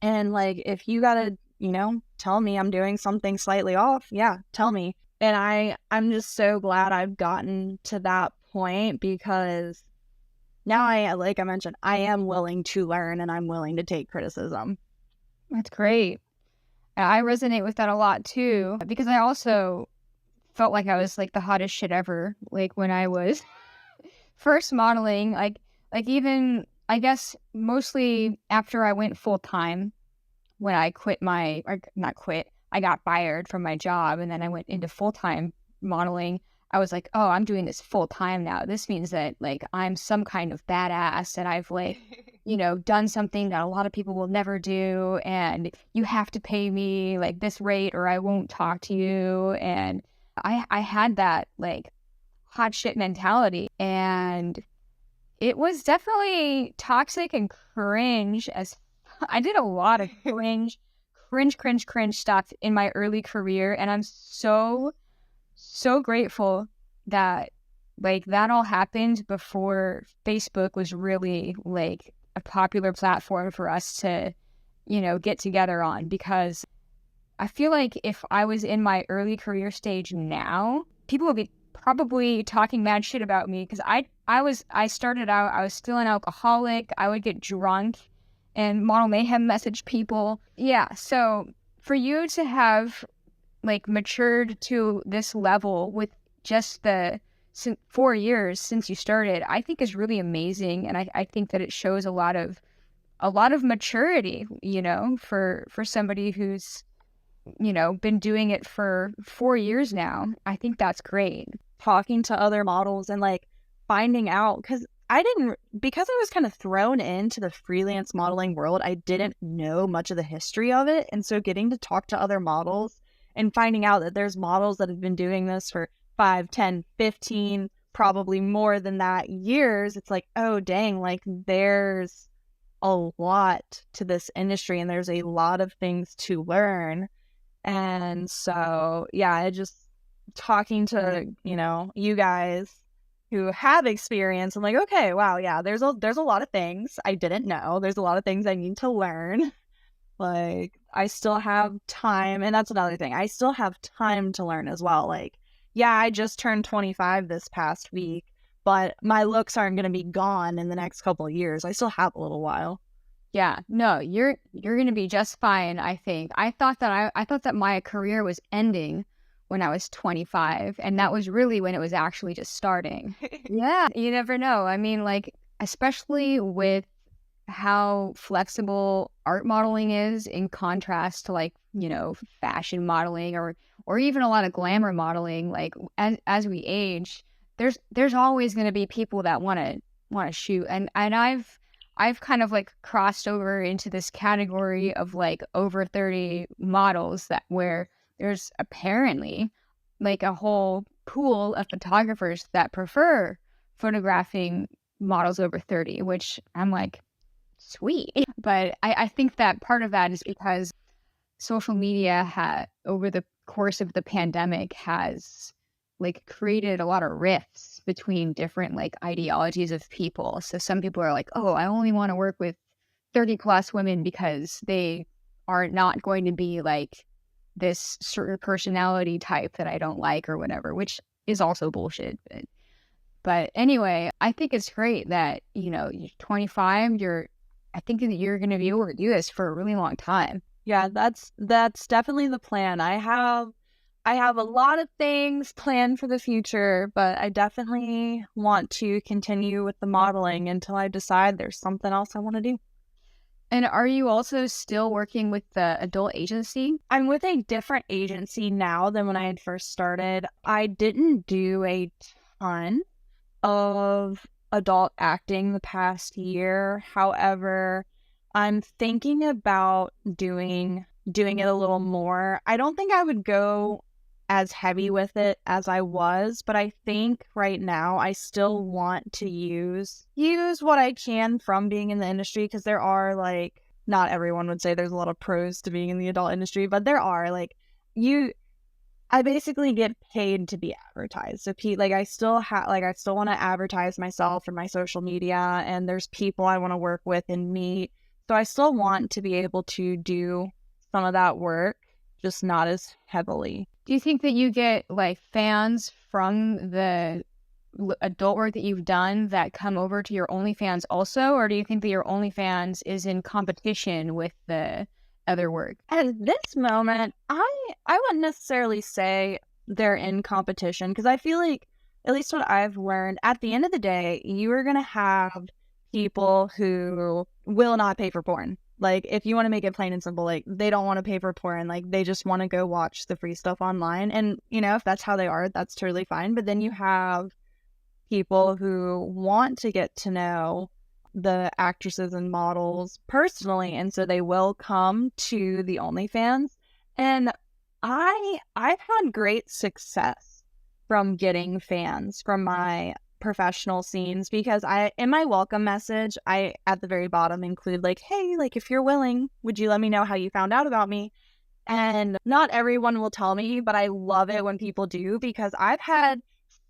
And like, if you gotta, tell me I'm doing something slightly off, yeah, tell me. And I'm just so glad I've gotten to that point, because now like I mentioned, I am willing to learn and I'm willing to take criticism. That's great. I resonate with that a lot too, because I also felt like I was like the hottest shit ever. Like when I was first modeling, like even I guess mostly after I went full time, when I quit or not quit, I got fired from my job and then I went into full time modeling. I was like, oh, I'm doing this full time now. This means that like I'm some kind of badass and I've like, done something that a lot of people will never do. And you have to pay me like this rate or I won't talk to you. And I had that like hot shit mentality. And it was definitely toxic and cringe as I did a lot of cringe stuff in my early career. And I'm so, so grateful that like that all happened before Facebook was really like a popular platform for us to, get together on. Because I feel like if I was in my early career stage now, people would be probably talking mad shit about me because I started out, I was still an alcoholic. I would get drunk and Model Mayhem message people. Yeah, so for you to have like matured to this level with just the 4 years since you started, I think is really amazing. And I think that it shows a lot of maturity, for somebody who's been doing it for 4 years now. I think that's great. Talking to other models and like finding out, because I was kind of thrown into the freelance modeling world, I didn't know much of the history of it. And so getting to talk to other models and finding out that there's models that have been doing this for 5, 10, 15, probably more than that years, it's like, oh dang, like there's a lot to this industry and there's a lot of things to learn. And so, yeah, talking to, you guys who have experience, I'm like, okay, wow, yeah, there's a lot of things I didn't know. There's a lot of things I need to learn. Like, I still have time, and that's another thing. I still have time to learn as well. Like, yeah, I just turned 25 this past week, but my looks aren't going to be gone in the next couple of years. I still have a little while. Yeah, no, you're gonna be just fine, I think. I thought that my career was ending when I was 25, and that was really when it was actually just starting. Yeah, you never know. I mean, like, especially with how flexible art modeling is in contrast to like, fashion modeling or even a lot of glamour modeling, like as we age, there's always going to be people that want to shoot and I've kind of like crossed over into this category of like over 30 models that where there's apparently like a whole pool of photographers that prefer photographing models over 30, which I'm like, sweet. But I think that part of that is because social media over the course of the pandemic has like created a lot of rifts between different like ideologies of people. So some people are like, oh, I only want to work with 30 plus women because they are not going to be like this certain personality type that I don't like or whatever, which is also bullshit. But anyway, I think it's great that, you're 25, I think that you're going to be able to do this for a really long time. Yeah, that's definitely the plan. I have a lot of things planned for the future, but I definitely want to continue with the modeling until I decide there's something else I want to do. And are you also still working with the adult agency? I'm with a different agency now than when I had first started. I didn't do a ton of adult acting the past year. However, I'm thinking about doing it a little more. I don't think I would go as heavy with it as I was, but I think right now I still want to use what I can from being in the industry, because there are like, not everyone would say there's a lot of pros to being in the adult industry, but there are like, I basically get paid to be advertised. So like I still want to advertise myself for my social media, and there's people I want to work with and meet. So I still want to be able to do some of that work, just not as heavily. Do you think that you get like fans from the adult work that you've done that come over to your OnlyFans also, or do you think that your OnlyFans is in competition with the other work? At this moment, I wouldn't necessarily say they're in competition, because I feel like, at least what I've learned, at the end of the day, you are gonna have people who will not pay for porn. Like, if you want to make it plain and simple, like, they don't want to pay for porn. Like, they just want to go watch the free stuff online. And, you know, if that's how they are, that's totally fine. But then you have people who want to get to know the actresses and models personally, and so they will come to the OnlyFans. And I've had great success from getting fans from my professional scenes, because in my welcome message, I at the very bottom include like, hey, like, if you're willing, would you let me know how you found out about me? And not everyone will tell me, but I love it when people do, because I've had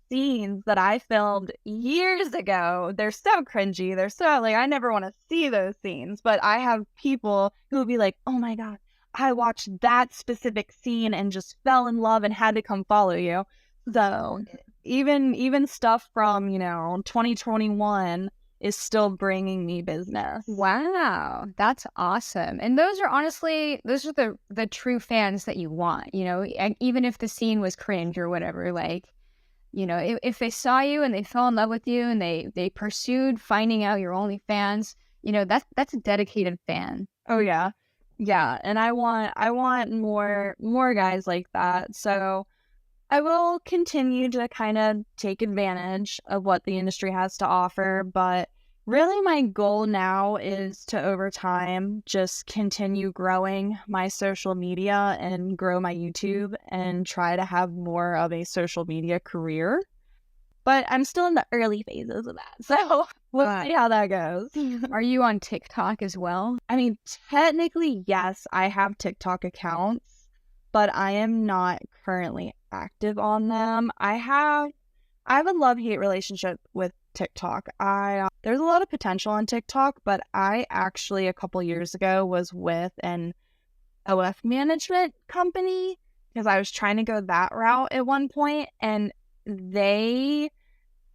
scenes that I filmed years ago. They're so cringy. They're so like, I never want to see those scenes, but I have people who will be like, oh my God, I watched that specific scene and just fell in love and had to come follow you. So even stuff from, 2021 is still bringing me business. Wow, that's awesome. And those are the true fans that you want, and even if the scene was cringe or whatever, like, if they saw you and they fell in love with you and they pursued finding out your OnlyFans, that's a dedicated fan. Oh yeah. Yeah, and I want more guys like that. So I will continue to kind of take advantage of what the industry has to offer, but really my goal now is to, over time, just continue growing my social media and grow my YouTube and try to have more of a social media career. But I'm still in the early phases of that, so we'll see how that goes. Are you on TikTok as well? I mean, technically, yes, I have TikTok accounts, but I am not currently active on them. I have a love-hate relationship with TikTok. There's a lot of potential on TikTok, but I actually, a couple years ago, was with an OF management company, because I was trying to go that route at one point, and they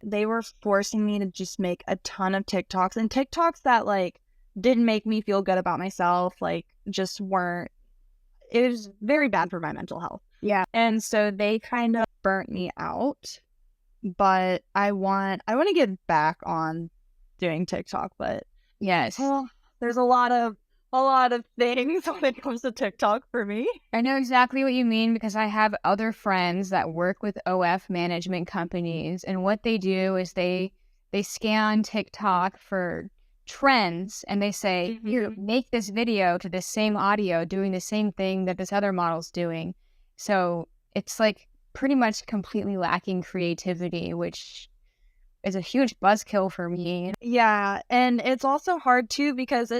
were forcing me to just make a ton of TikToks, and TikToks that like didn't make me feel good about myself, like just weren't. It was very bad for my mental health. Yeah. And so they kind of burnt me out. But I want to get back on doing TikTok, but yes, there's a lot of things when it comes to TikTok for me. I know exactly what you mean, because I have other friends that work with OF management companies, and what they do is they scan TikTok for trends, and they say, here, make this video to this same audio doing the same thing that this other model's doing. So it's like pretty much completely lacking creativity, which is a huge buzzkill for me. Yeah, and it's also hard too, because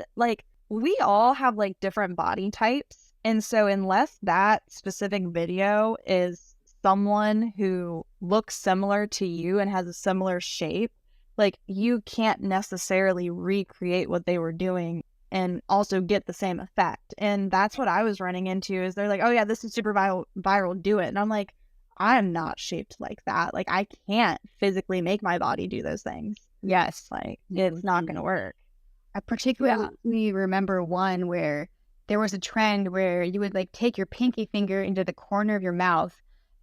we all have like different body types, and so unless that specific video is someone who looks similar to you and has a similar shape, like, you can't necessarily recreate what they were doing and also get the same effect. And that's what I was running into, is they're like, oh yeah, this is super viral, do it. And I'm like, I'm not shaped like that. Like, I can't physically make my body do those things. Yes. Like, it's not going to work. I particularly remember one where there was a trend where you would like take your pinky finger into the corner of your mouth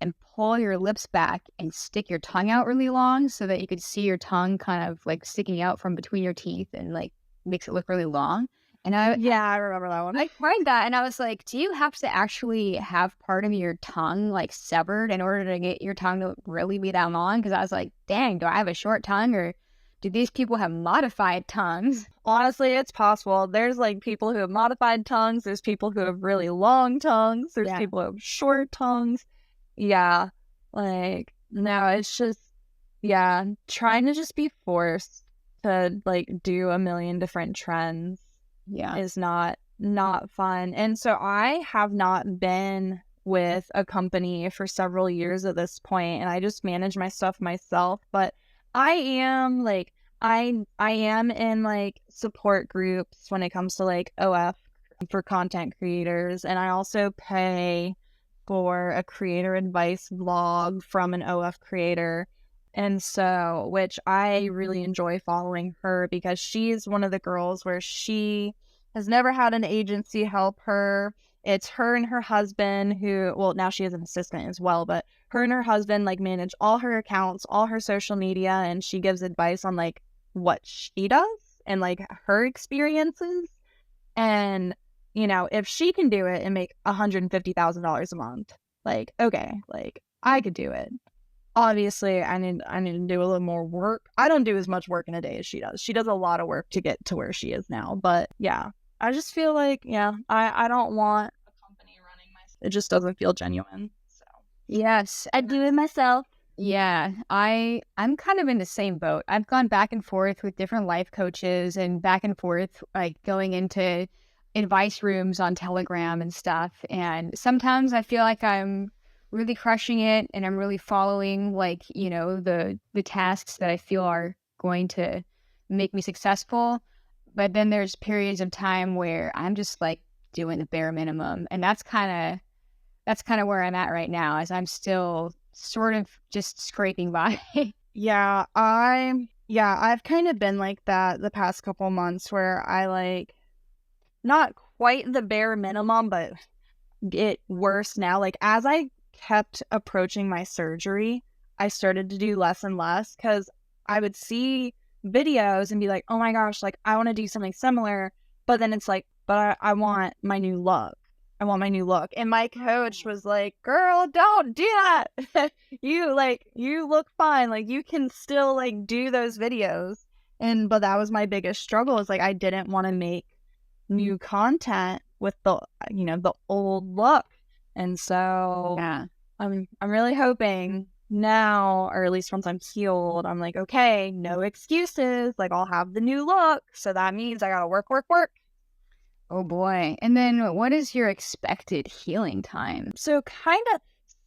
and pull your lips back and stick your tongue out really long so that you could see your tongue kind of like sticking out from between your teeth, and like makes it look really long. And I remember that one. I tried that, and I was like, do you have to actually have part of your tongue like severed in order to get your tongue to really be that long? Because I was like, dang, do I have a short tongue, or do these people have modified tongues? Honestly, it's possible. There's like people who have modified tongues. There's people who have really long tongues. There's people who have short tongues. Yeah. Like, no, it's just, yeah, trying to just be forced to like do a million different trends Yeah. is not fun. And so I have not been with a company for several years at this point, and I just manage my stuff myself. But I am like I am in like support groups when it comes to like OF for content creators, and I also pay for a creator advice vlog from an OF creator. And so, which I really enjoy following her because she's one of the girls where she has never had an agency help her. It's her and her husband who, well, now she has an assistant as well, but her and her husband like manage all her accounts, all her social media, and she gives advice on like what she does and like her experiences. And, you know, if she can do it and make $150,000 a month, like, okay, like I could do it. Obviously, I need to do a little more work. I don't do as much work in a day as she does. She does a lot of work to get to where she is now. But yeah, I just feel like, yeah, I don't want a company running my. It just doesn't feel genuine. So Yes. I do it myself. Yeah, I'm kind of in the same boat. I've gone back and forth with different life coaches and back and forth, like going into advice rooms on Telegram and stuff. And sometimes I feel like I'm really crushing it and I'm really following like, the tasks that I feel are going to make me successful. But then there's periods of time where I'm just like doing the bare minimum. And that's kind of where I'm at right now, as I'm still sort of just scraping by. Yeah, I've kind of been like that the past couple months where I like not quite the bare minimum, but get worse now. Like as I kept approaching my surgery, I started to do less and less because I would see videos and be like, oh my gosh, like I want to do something similar. But then it's like, but I want my new look. I want my new look. And my coach was like, girl, don't do that. you look fine. Like you can still like do those videos. But that was my biggest struggle is like I didn't want to make new content with the old look. And so Yeah. I'm really hoping now, or at least once I'm healed, I'm like, okay, no excuses. Like I'll have the new look. So that means I gotta work. Oh boy. And then what is your expected healing time? So kind of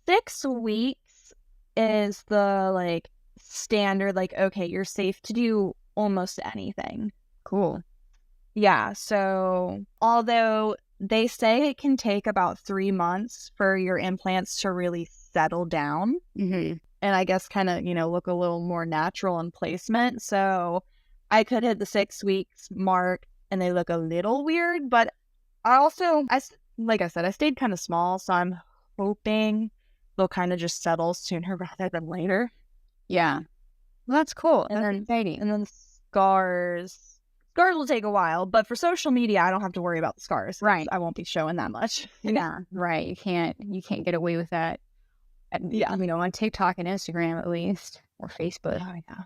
6 weeks is the like standard, like, okay, you're safe to do almost anything. Cool. Yeah. So although they say it can take about 3 months for your implants to really settle down Mm-hmm. and I guess kind of, look a little more natural in placement. So I could hit the 6 weeks mark and they look a little weird, but like I said, I stayed kind of small. So I'm hoping they'll kind of just settle sooner rather than later. Yeah. Well, that's cool. And That's then, exciting. and then scars will take a while, but for social media, I don't have to worry about the scars. Right. I won't be showing that much. Yeah. Right. You can't get away with that. Yeah. On TikTok and Instagram at least, or Facebook. Oh, yeah.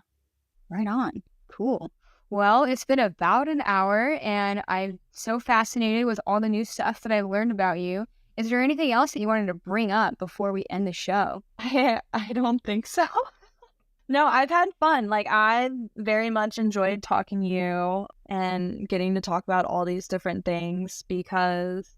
Right on. Cool. Well, it's been about an hour and I'm so fascinated with all the new stuff that I've learned about you. Is there anything else that you wanted to bring up before we end the show? I don't think so. No, I've had fun. Like, I very much enjoyed talking to you and getting to talk about all these different things because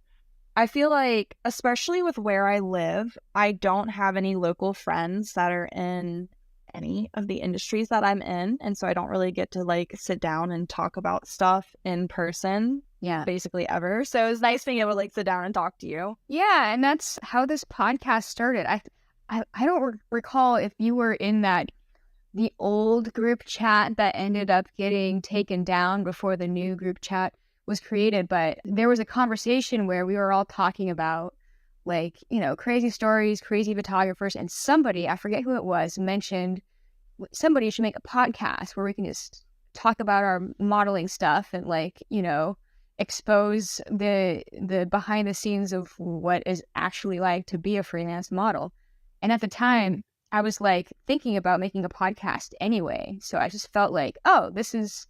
I feel like, especially with where I live, I don't have any local friends that are in any of the industries that I'm in. And so I don't really get to like sit down and talk about stuff in person. Yeah. Basically ever. So it was nice being able to like sit down and talk to you. Yeah. And that's how this podcast started. I don't recall if you were in the old group chat that ended up getting taken down before the new group chat was created, but there was a conversation where we were all talking about like, crazy stories, crazy photographers, and somebody, I forget who it was, mentioned somebody should make a podcast where we can just talk about our modeling stuff and like, expose the behind the scenes of what is actually like to be a freelance model. And at the time, I was like thinking about making a podcast anyway. So I just felt like, oh, this is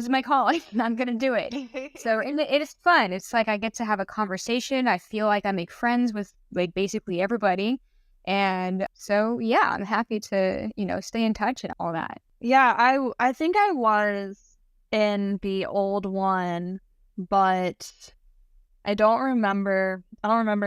my calling and I'm going to do it. So it is fun. It's like I get to have a conversation. I feel like I make friends with like basically everybody. And so, yeah, I'm happy to, stay in touch and all that. Yeah, I think I was in the old one, but I don't remember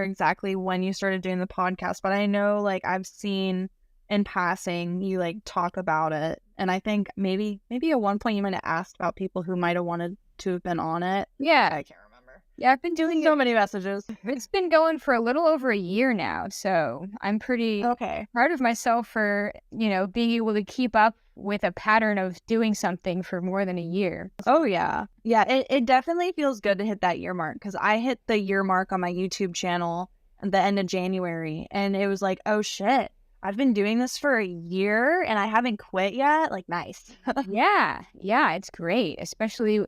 exactly when you started doing the podcast, but I know like I've seen in passing you like talk about it. And I think maybe at one point you might have asked about people who might have wanted to have been on it. Yeah. I can't remember. Yeah, I've been doing So many messages. It's been going for a little over a year now, so I'm pretty proud of myself for, being able to keep up with a pattern of doing something for more than a year. Oh, yeah. Yeah, it definitely feels good to hit that year mark, because I hit the year mark on my YouTube channel at the end of January, and it was like, oh, shit. I've been doing this for a year and I haven't quit yet. Like, nice. Yeah, it's great. Especially,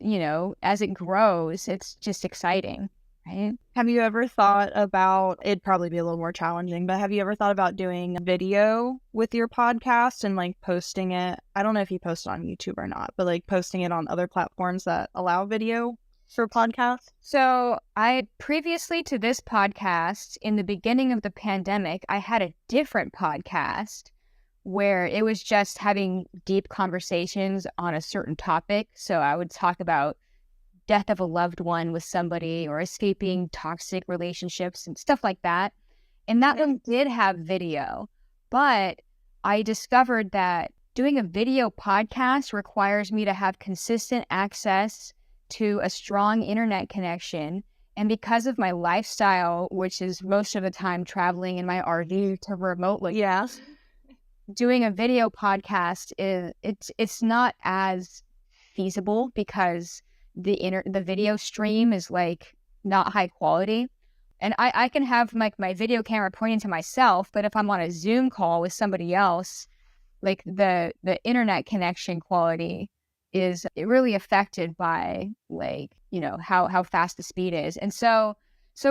as it grows, it's just exciting, right? Have you ever thought about, it'd probably be a little more challenging, but have you ever thought about doing a video with your podcast and like posting it? I don't know if you post it on YouTube or not, but like posting it on other platforms that allow video for podcasts? So previously to this podcast, in the beginning of the pandemic, I had a different podcast where it was just having deep conversations on a certain topic. So I would talk about death of a loved one with somebody or escaping toxic relationships and stuff like that. And that one did have video, but I discovered that doing a video podcast requires me to have consistent access to a strong internet connection. And because of my lifestyle, which is most of the time traveling in my RV to remote locations, doing a video podcast it's not as feasible because the video stream is like not high quality. And I can have like my video camera pointing to myself, but if I'm on a Zoom call with somebody else, like the internet connection quality is really affected by like, how fast the speed is. And so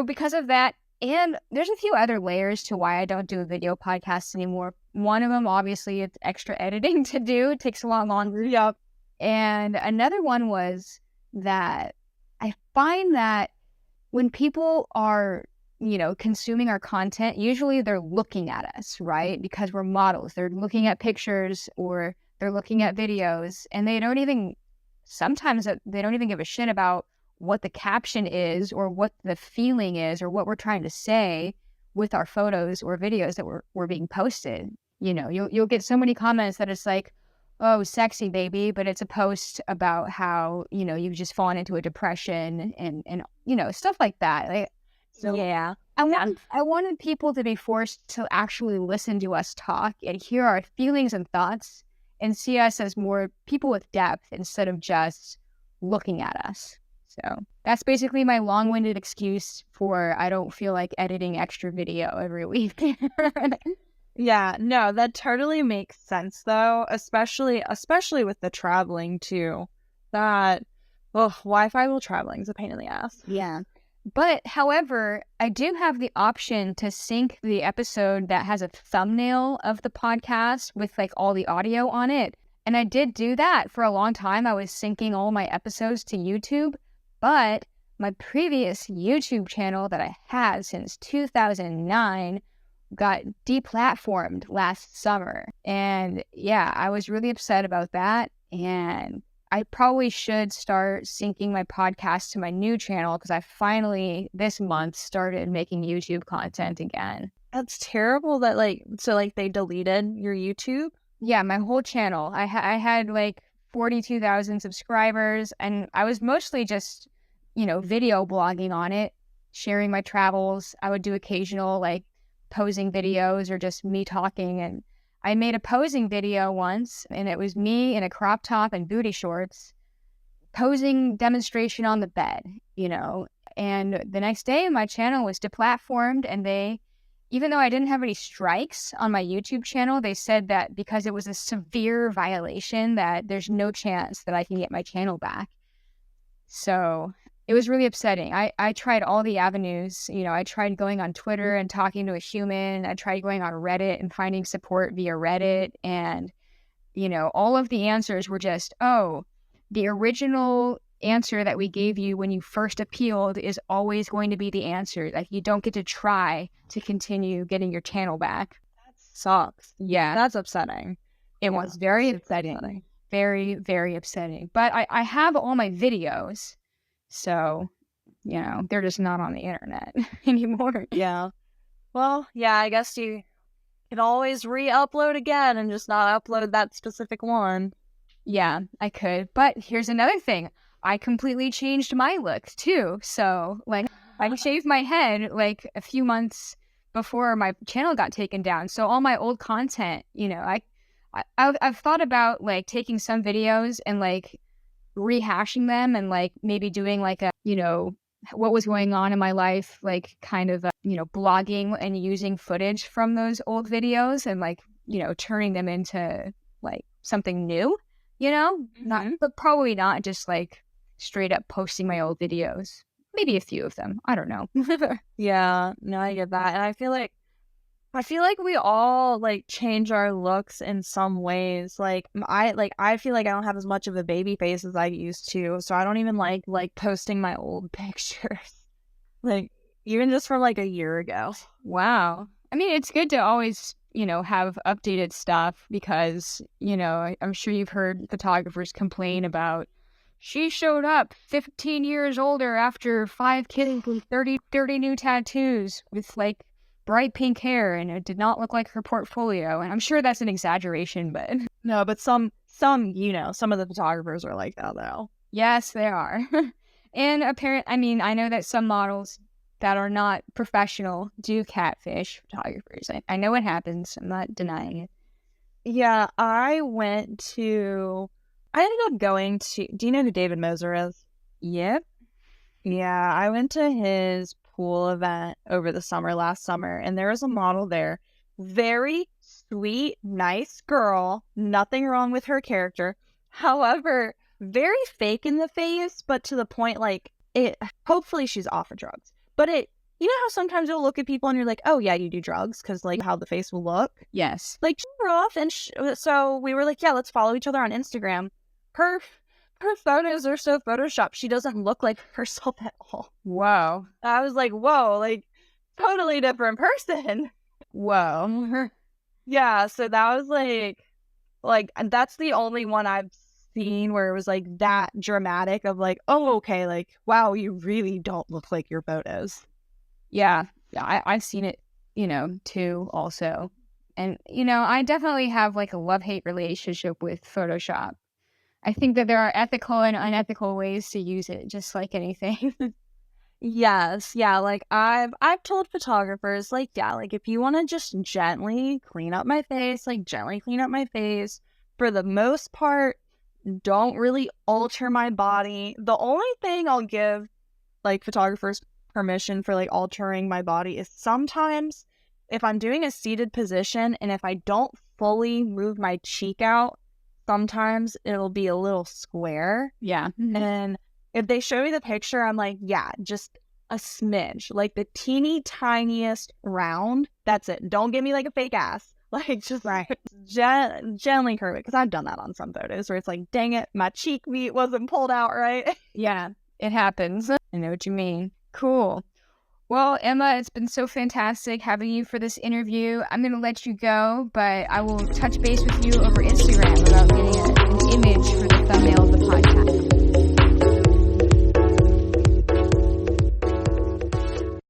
because of that, and there's a few other layers to why I don't do a video podcast anymore. One of them, obviously, it's extra editing to do. It takes a lot longer. Yep. And another one was that I find that when people are, consuming our content, usually they're looking at us, right? Because we're models. They're looking at pictures or they're looking at videos, and sometimes they don't even give a shit about what the caption is or what the feeling is or what we're trying to say with our photos or videos that we're being posted. You'll get so many comments that it's like, oh, sexy baby, but it's a post about how, you've just fallen into a depression and stuff like that. Like, so yeah. I wanted people to be forced to actually listen to us talk and hear our feelings and thoughts and see us as more people with depth instead of just looking at us. So that's basically my long-winded excuse for I don't feel like editing extra video every week. Yeah, no, that totally makes sense though, especially with the traveling too. That Wi-Fi while traveling is a pain in the ass. Yeah. But however, I do have the option to sync the episode that has a thumbnail of the podcast with like all the audio on it. And I did do that for a long time. I was syncing all my episodes to YouTube, but my previous YouTube channel that I had since 2009 got deplatformed last summer. And yeah, I was really upset about that. And I probably should start syncing my podcast to my new channel because I finally this month started making YouTube content again. That's terrible that they deleted your YouTube? Yeah, my whole channel. I had like 42,000 subscribers, and I was mostly just, video blogging on it, sharing my travels. I would do occasional like posing videos or just me talking. And I made a posing video once, and it was me in a crop top and booty shorts posing demonstration on the bed, and the next day my channel was deplatformed, and even though I didn't have any strikes on my YouTube channel, they said that because it was a severe violation that there's no chance that I can get my channel back. So it was really upsetting. I tried all the avenues. I tried going on Twitter and talking to a human. I tried going on Reddit and finding support via Reddit. And, all of the answers were just, oh, the original answer that we gave you when you first appealed is always going to be the answer. Like, you don't get to try to continue getting your channel back. sucks. Yeah, That's upsetting. it was very super upsetting. Very, very upsetting. But I have all my videos, so, they're just not on the internet anymore. Yeah. Well, yeah, I guess you can always re-upload again and just not upload that specific one. Yeah, I could. But here's another thing. I completely changed my look too. So, like, I shaved my head like a few months before my channel got taken down. So all my old content, I've thought about like taking some videos and like rehashing them and like maybe doing like a, what was going on in my life, like kind of, blogging and using footage from those old videos and like, turning them into like something new, not, but probably not just like straight up posting my old videos. Maybe a few of them. I don't know. Yeah, no, I get that. And I feel like we all like change our looks in some ways. I feel like I don't have as much of a baby face as I used to, so I don't even like posting my old pictures. Like even just from like a year ago. Wow. I mean, it's good to always, have updated stuff because, I'm sure you've heard photographers complain about she showed up 15 years older after 5 kids with 30 new tattoos with like bright pink hair and it did not look like her portfolio. And I'm sure that's an exaggeration, but No, but some some of the photographers are like that though. yes, they are. And I know that some models that are not professional do catfish photographers. I know it happens. I'm not denying it. Yeah, I ended up going to, do you know who David Moser is? Yep. Yeah, I went to his pool event over the last summer, and there was a model there. Very sweet, nice girl. Nothing wrong with her character. However, very fake in the face, but to the point like hopefully she's off of drugs. But you know how sometimes you'll look at people and you're like, oh yeah, you do drugs because like how the face will look? Yes. Like she were off, and so we were like, yeah, let's follow each other on Instagram. Her photos are so photoshopped. She doesn't look like herself at all. Whoa. I was like, whoa, like totally different person. Whoa. Yeah, so that was like that's the only one I've seen where it was like that dramatic of like, oh, okay, like wow, you really don't look like your photos. Yeah, I've seen it, too, also. And, I definitely have like a love-hate relationship with Photoshop. I think that there are ethical and unethical ways to use it, just like anything. Yes, yeah, like I've told photographers like, yeah, like if you want to just gently clean up my face, for the most part, don't really alter my body. The only thing I'll give like photographers permission for like altering my body is sometimes if I'm doing a seated position and if I don't fully move my cheek out, sometimes it'll be a little square. Yeah. And if they show me the picture, I'm like, yeah, just a smidge, like the teeny tiniest round. That's it. Don't give me like a fake ass. Like just Right. gently curve it, because I've done that on some photos where it's like, dang it, my cheek meat wasn't pulled out right. Yeah, it happens. I know what you mean. Cool. Well, Emma, it's been so fantastic having you for this interview. I'm going to let you go, but I will touch base with you over Instagram about